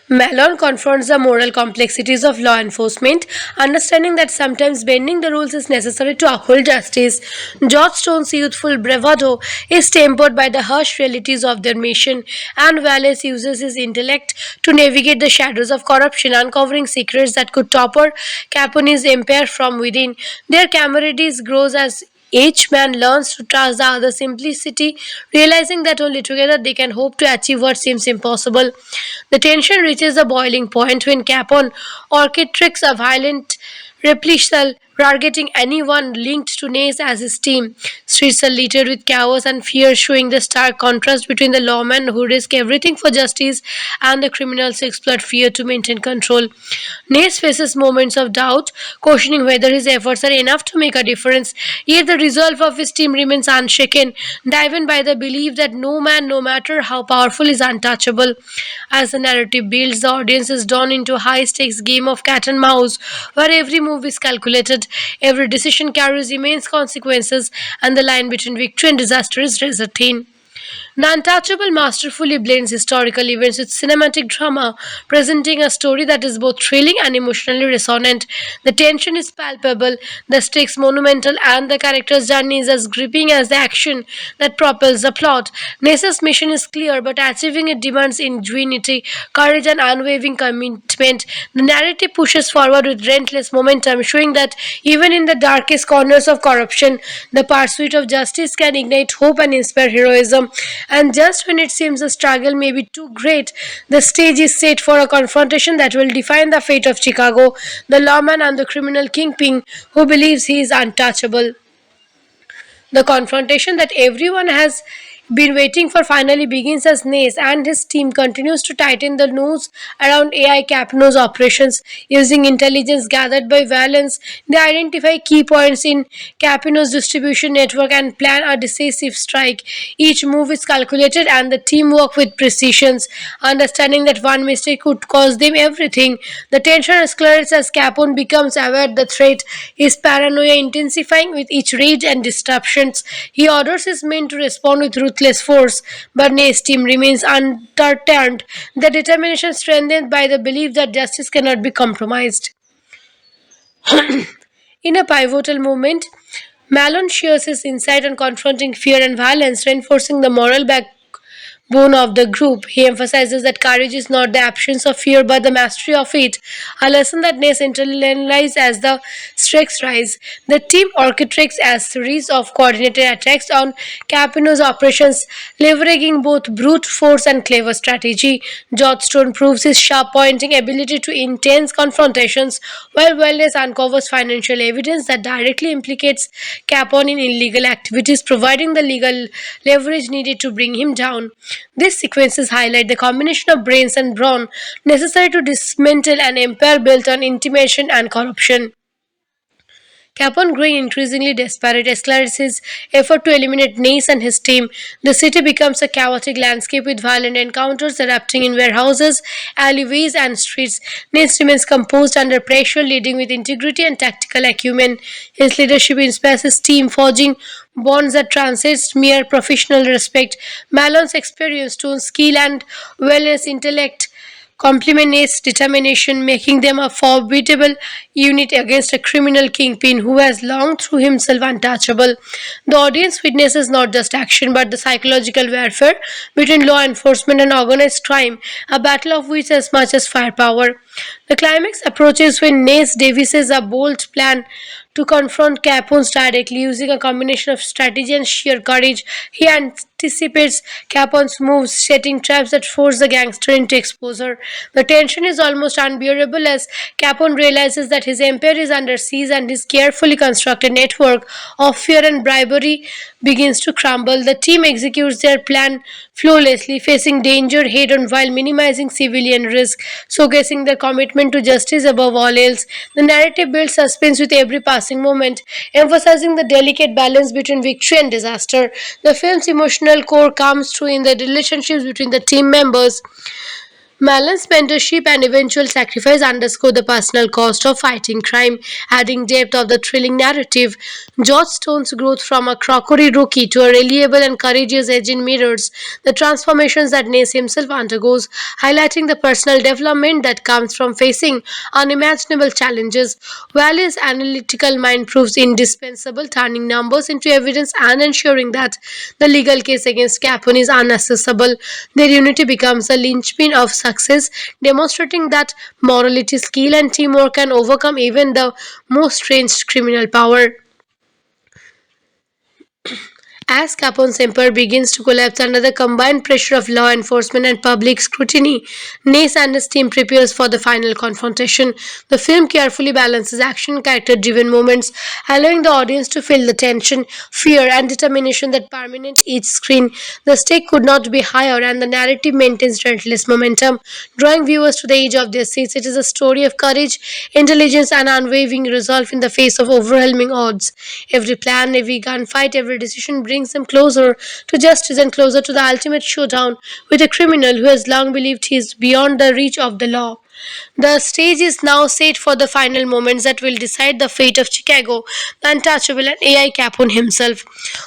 Malone confronts the moral complexities of law enforcement, understanding that sometimes bending the rules is necessary to uphold justice. George Stone's youthful bravado is tempered by the harsh realities of their mission, and Wallace uses his intellect to navigate the shadows of corruption, uncovering secrets that could topple Capone's empire from within. Their camaraderie grows as each man learns to trust the other's simplicity, realizing that only together they can hope to achieve what seems impossible. The tension reaches a boiling point when Capone orchestrates a violent reprisal, targeting anyone linked to Ness as his team. Streets are littered with chaos and fear, showing the stark contrast between the lawmen who risk everything for justice and the criminals who exploit fear to maintain control. Ness faces moments of doubt, questioning whether his efforts are enough to make a difference, yet the resolve of his team remains unshaken, driven by the belief that no man, no matter how powerful, is untouchable. As the narrative builds, the audience is drawn into a high-stakes game of cat and mouse, where every move is calculated, every decision carries immense consequences, and the line between victory and disaster is razor thin. The Untouchable masterfully blends historical events with cinematic drama, presenting a story that is both thrilling and emotionally resonant. The tension is palpable, the stakes monumental, and the character's journey is as gripping as the action that propels the plot. Nesa's mission is clear, but achieving it demands ingenuity, courage, and unwavering commitment. The narrative pushes forward with relentless momentum, showing that even in the darkest corners of corruption, the pursuit of justice can ignite hope and inspire heroism. And just when it seems the struggle may be too great, the stage is set for a confrontation that will define the fate of Chicago, the lawman and the criminal kingpin who believes he is untouchable. The confrontation that everyone has been waiting for finally begins as Nace and his team continues to tighten the noose around AI Capno's operations. Using intelligence gathered by Valence, they identify key points in Capino's distribution network and plan a decisive strike. Each move is calculated and the team work with precision, understanding that one mistake could cost them everything. The tension escalates as Capone becomes aware the threat, his paranoia intensifying with each raid and disruptions. He orders his men to respond with ruthless force, but Nace's team remains undeterred, their determination strengthened by the belief that justice cannot be compromised. In a pivotal moment, Malone shares his insight on confronting fear and violence, reinforcing the moral backbone of the group. He emphasizes that courage is not the absence of fear but the mastery of it, a lesson that Ness internalizes as the stakes rise. The team orchestrates a series of coordinated attacks on Capino's operations, leveraging both brute force and clever strategy. George Stone proves his sharp pointing ability to intense confrontations, while Wellness uncovers financial evidence that directly implicates Capone in illegal activities, providing the legal leverage needed to bring him down. These sequences highlight the combination of brains and brawn necessary to dismantle an empire built on intimidation and corruption. Capone, growing increasingly desperate, escalates his effort to eliminate Nace and his team. The city becomes a chaotic landscape with violent encounters erupting in warehouses, alleyways, and streets. Nace remains composed under pressure, leading with integrity and tactical acumen. His leadership inspires his team, forging bonds that transcend mere professional respect. Malone's experience, tone, skill, and wellness intellect complement Nate's determination, making them a formidable unit against a criminal kingpin who has long through himself untouchable. The audience witnesses not just action but the psychological warfare between law enforcement and organized crime, a battle of wits as much as firepower. The climax approaches when Nace devises a bold plan to confront Capone's directly using a combination of strategy and sheer courage. He anticipates Capone's moves, setting traps that force the gangster into exposure. The tension is almost unbearable as Capone realizes that his empire is under siege and his carefully constructed network of fear and bribery begins to crumble. The team executes their plan flawlessly, facing danger head on while minimizing civilian risk, showcasing their commitment to justice above all else. The narrative builds suspense with every passing moment, emphasizing the delicate balance between victory and disaster. The film's emotional core comes through in the relationships between the team members. Malan's mentorship and eventual sacrifice underscore the personal cost of fighting crime, adding depth of the thrilling narrative. George Stone's growth from a crockery rookie to a reliable and courageous agent mirrors the transformations that Nace himself undergoes, highlighting the personal development that comes from facing unimaginable challenges. Valley's analytical mind proves indispensable, turning numbers into evidence and ensuring that the legal case against Capone is unaccessible. Their unity becomes the linchpin of success, demonstrating that morality, skill, and teamwork can overcome even the most strange criminal power. As Capone's empire begins to collapse under the combined pressure of law enforcement and public scrutiny, Nace and his team prepares for the final confrontation. The film carefully balances action character driven moments, allowing the audience to feel the tension, fear, and determination that permeate each screen. The stake could not be higher, and the narrative maintains relentless momentum, drawing viewers to the edge of their seats. It is a story of courage, intelligence, and unwavering resolve in the face of overwhelming odds. Every plan, every gunfight, every decision brings them closer to justice and closer to the ultimate showdown with a criminal who has long believed he is beyond the reach of the law. The stage is now set for the final moments that will decide the fate of Chicago, the untouchable, and AI Capone himself.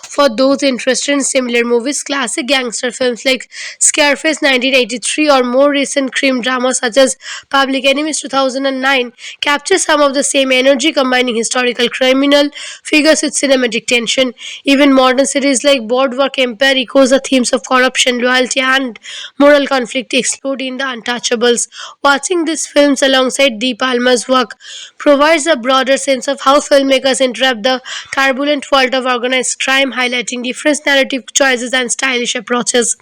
For those interested in similar movies, classic gangster films like Scarface 1983 or more recent crime dramas such as Public Enemies 2009 capture some of the same energy, combining historical criminal figures with cinematic tension. Even modern series like Boardwalk Empire echoes the themes of corruption, loyalty, and moral conflict explored in The Untouchables. Watching these films alongside De Palma's work provides a broader sense of how filmmakers interrupt the turbulent world of organized crime, highlighting different narrative choices and stylish approaches.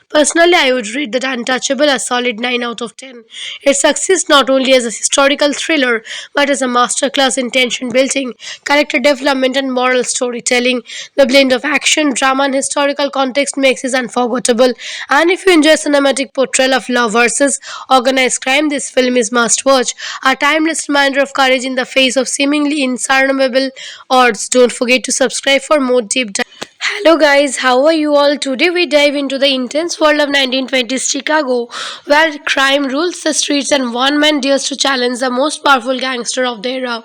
Personally, I would rate that Untouchable a solid 9 out of 10. It succeeds not only as a historical thriller but as a masterclass in tension building, character development, and moral storytelling. The blend of action, drama, and historical context makes it unforgettable. And if you enjoy cinematic portrayal of law versus organized crime, this film is must watch. A timeless reminder of courage in the face of seemingly insurmountable odds. Don't forget to subscribe for more deep dive. Hello guys, how are you all? Today we dive into the intense world of 1920s Chicago, where crime rules the streets and one man dares to challenge the most powerful gangster of the era.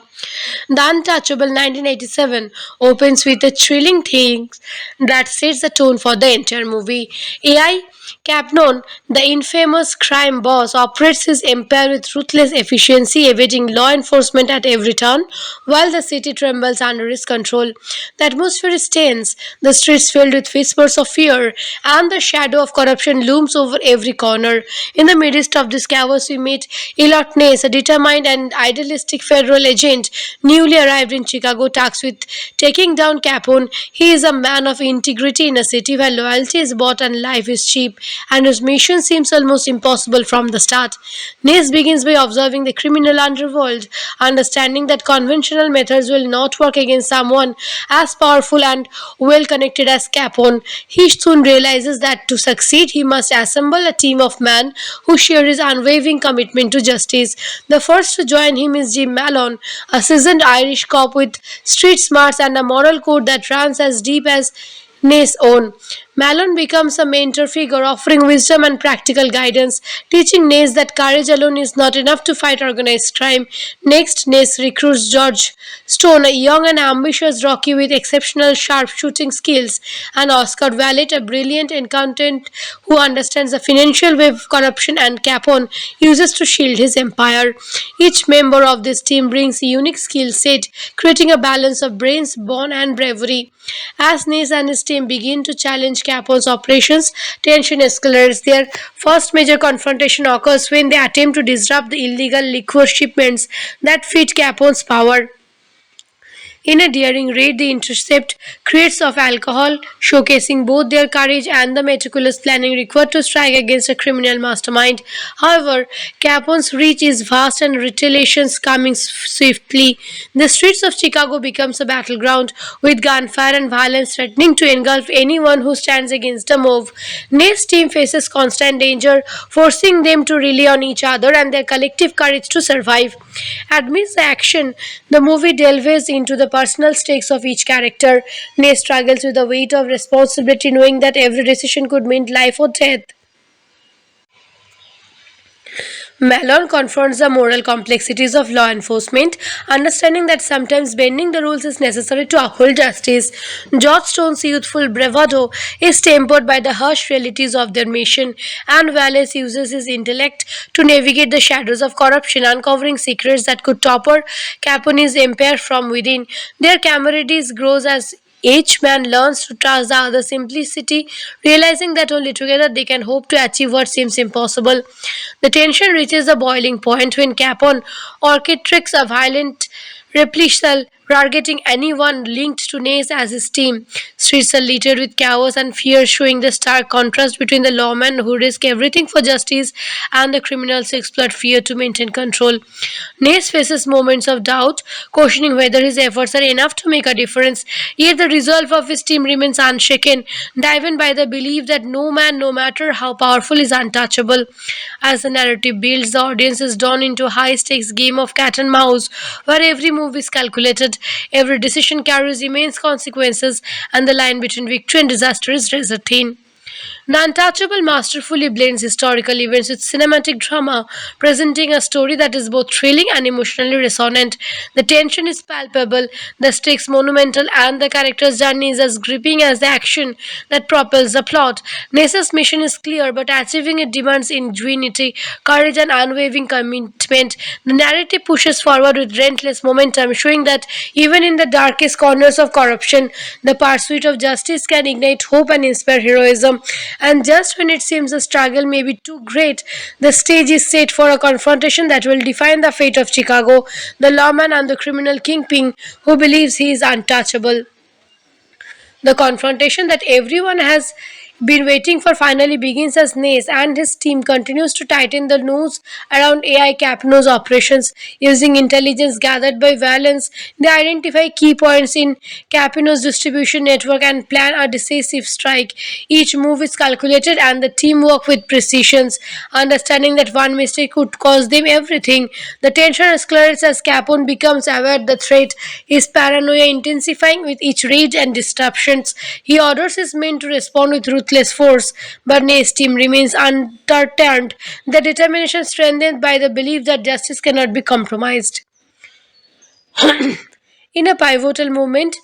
The Untouchable 1987 opens with a thrilling theme that sets the tone for the entire movie. AI Capnon, the infamous crime boss, operates his empire with ruthless efficiency, evading law enforcement at every turn, while the city trembles under his control. The atmosphere is tense, the streets filled with whispers of fear, and the shadow of corruption looms over every corner. In the midst of this chaos, we meet Elliot Ness, a determined and idealistic federal agent newly arrived in Chicago, tasked with taking down Capone. He is a man of integrity in a city where loyalty is bought and life is cheap, and his mission seems almost impossible from the start. Ness begins by observing the criminal underworld, understanding that conventional methods will not work against someone as powerful and well connected as Capone. He soon realizes that to succeed, he must assemble a team of men who share his unwavering commitment to justice. The first to join him is Jim Malone, a seasoned Irish cop with street smarts and a moral code that runs as deep as Ness' own. Malone becomes a mentor figure, offering wisdom and practical guidance, teaching Ness that courage alone is not enough to fight organized crime. Next, Ness recruits George Stone, a young and ambitious Rocky with exceptional sharpshooting skills, and Oscar Vallet, a brilliant accountant who understands the financial web corruption and Capone uses to shield his empire. Each member of this team brings a unique skill set, creating a balance of brains, brawn, and bravery. As Ness and his team begin to challenge Capone's operations, tension escalates. Their first major confrontation occurs when they attempt to disrupt the illegal liquor shipments that feed Capone's power. In a daring raid, they intercept crates of alcohol, showcasing both their courage and the meticulous planning required to strike against a criminal mastermind. However, Capone's reach is vast and retaliations coming swiftly. The streets of Chicago becomes a battleground, with gunfire and violence threatening to engulf anyone who stands against the move. Ness' team faces constant danger, forcing them to rely on each other and their collective courage to survive. Amidst the action, the movie delves into the personal stakes of each character. Ness struggles with the weight of responsibility, knowing that every decision could mean life or death. Malone confronts the moral complexities of law enforcement, understanding that sometimes bending the rules is necessary to uphold justice. George Stone's youthful bravado is tempered by the harsh realities of their mission, and Wallace uses his intellect to navigate the shadows of corruption, uncovering secrets that could topple Capone's empire from within. Their camaraderie grows as each man learns to trust the other simplicity, realizing that only together they can hope to achieve what seems impossible. The tension reaches a boiling point when Capone orchestrates a violent reprisal, targeting anyone linked to Ness as his team. Streets are littered with chaos and fear, showing the stark contrast between the lawmen who risk everything for justice and the criminals who exploit fear to maintain control. Ness faces moments of doubt, questioning whether his efforts are enough to make a difference, yet the resolve of his team remains unshaken, driven by the belief that no man, no matter how powerful, is untouchable. As the narrative builds, the audience is drawn into a high stakes game of cat and mouse, where every move is calculated, every decision carries immense consequences, and the line between victory and disaster is razor thin. The Untouchable masterfully blends historical events with cinematic drama, presenting a story that is both thrilling and emotionally resonant. The tension is palpable, the stakes monumental, and the character's journey is as gripping as the action that propels the plot. Nesa's mission is clear, but achieving it demands ingenuity, courage, and unwavering commitment. The narrative pushes forward with relentless momentum, showing that even in the darkest corners of corruption, the pursuit of justice can ignite hope and inspire heroism. And just when it seems the struggle may be too great, the stage is set for a confrontation that will define the fate of Chicago, the lawman and the criminal kingpin who believes he is untouchable. The confrontation that everyone has been waiting for finally begins as Nace and his team continues to tighten the noose around AI Capno's operations. Using intelligence gathered by Valence, they identify key points in Capino's distribution network and plan a decisive strike. Each move is calculated and the team work with precision, understanding that one mistake could cost them everything. The tension escalates as Capone becomes aware the threat, his paranoia intensifying with each raid and disruptions. He orders his men to respond with ruthless force, but Nace's team remains undeterred, their determination strengthened by the belief that justice cannot be compromised. In a pivotal moment,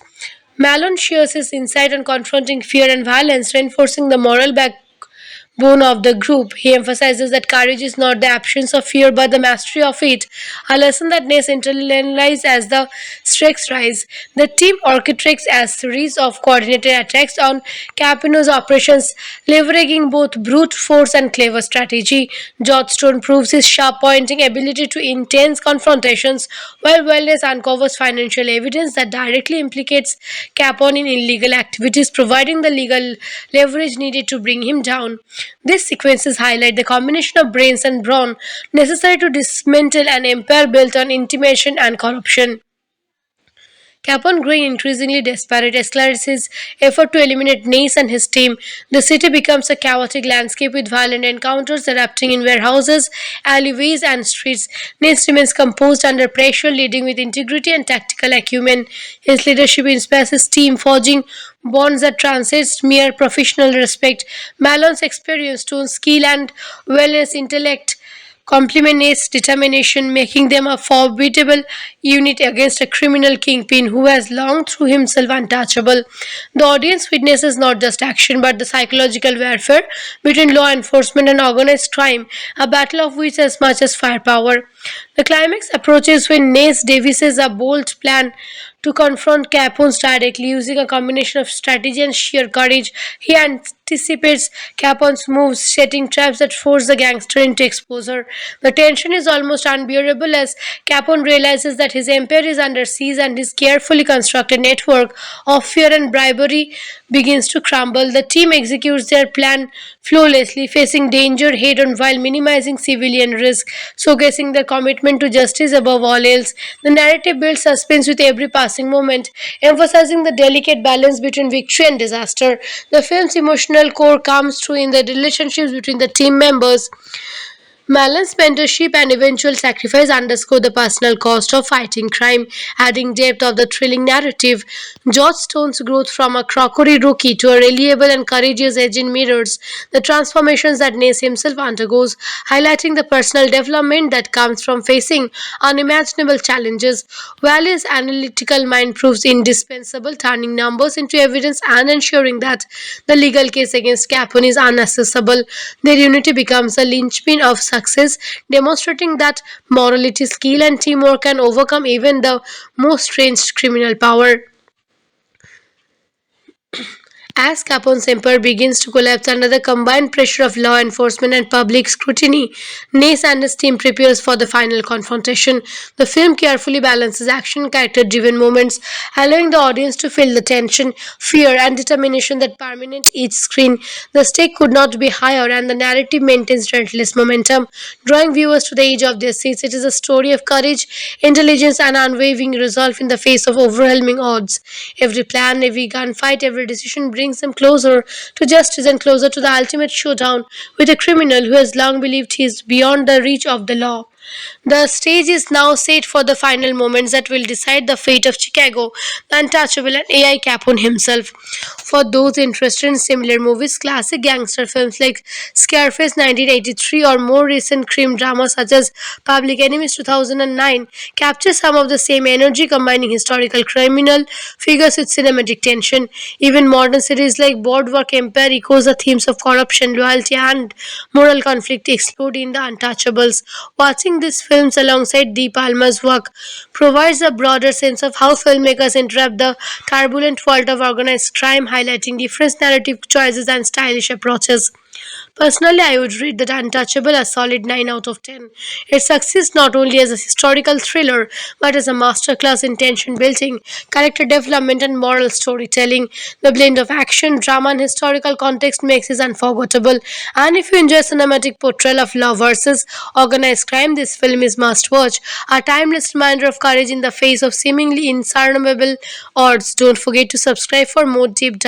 Malone shares his insight on confronting fear and violence, reinforcing the moral backbone of the group. He emphasizes that courage is not the absence of fear but the mastery of it, a lesson that Ness internalizes as the stakes rise. The team orchestrates a series of coordinated attacks on Capino's operations, leveraging both brute force and clever strategy. Johnstone proves his sharp pointing ability to intense confrontations, while Wellness uncovers financial evidence that directly implicates Capone in illegal activities, providing the legal leverage needed to bring him down. These sequences highlight the combination of brains and brawn necessary to dismantle an empire built on intimidation and corruption. Capone, growing increasingly desperate, escalates his effort to eliminate Nace and his team. The city becomes a chaotic landscape with violent encounters erupting in warehouses, alleyways, and streets. Nace remains composed under pressure, leading with integrity and tactical acumen. His leadership inspires his team, forging bonds that transcend mere professional respect. Malone's experience, tone, skill, and wellness intellect complements determination, making them a formidable unit against a criminal kingpin who has long through himself untouchable. The audience witnesses not just action but the psychological warfare between law enforcement and organized crime, a battle of wits as much as firepower. The climax approaches when Nace devises a bold plan to confront Capone's directly using a combination of strategy and sheer courage. He anticipates Capone's moves, setting traps that force the gangster into exposure. The tension is almost unbearable as Capone realizes that his empire is under siege and his carefully constructed network of fear and bribery begins to crumble. The team executes their plan flawlessly, facing danger head on while minimizing civilian risk, showcasing their commitment to justice above all else. The narrative builds suspense with every passing moment, emphasizing the delicate balance between victory and disaster. The film's emotional core comes through in the relationships between the team members. Malan's mentorship and eventual sacrifice underscore the personal cost of fighting crime, adding depth of the thrilling narrative. George Stone's growth from a crockery rookie to a reliable and courageous agent mirrors the transformations that Nace himself undergoes, highlighting the personal development that comes from facing unimaginable challenges. Valley's analytical mind proves indispensable, turning numbers into evidence and ensuring that the legal case against Capone is unaccessible. Their unity becomes a linchpin of success, demonstrating that morality, skill, and teamwork can overcome even the most strange criminal power. As Capone's empire begins to collapse under the combined pressure of law enforcement and public scrutiny, Nace and his team prepares for the final confrontation. The film carefully balances action and character-driven moments, allowing the audience to feel the tension, fear, and determination that permeate each screen. The stake could not be higher, and the narrative maintains relentless momentum, drawing viewers to the edge of their seats. It is a story of courage, intelligence, and unwavering resolve in the face of overwhelming odds. Every plan, every gunfight, every decision brings them closer to justice and closer to the ultimate showdown with a criminal who has long believed he is beyond the reach of the law. The stage is now set for the final moments that will decide the fate of Chicago, the untouchable, and A.I. Capone himself. For those interested in similar movies, classic gangster films like Scarface 1983 or more recent crime dramas such as Public Enemies 2009 capture some of the same energy, combining historical criminal figures with cinematic tension. Even modern series like Boardwalk Empire echoes the themes of corruption, loyalty, and moral conflict explored in The Untouchables. Watching these films alongside De Palma's work provides a broader sense of how filmmakers interrupt the turbulent world of organized crime, highlighting different narrative choices and stylish approaches. Personally, I would rate that Untouchable a solid 9 out of 10. It succeeds not only as a historical thriller but as a masterclass in tension building, character development, and moral storytelling. The blend of action, drama, and historical context makes it unforgettable. And if you enjoy cinematic portrayal of law versus organized crime, this film is must watch. A timeless reminder of courage in the face of seemingly insurmountable odds. Don't forget to subscribe for more deep dive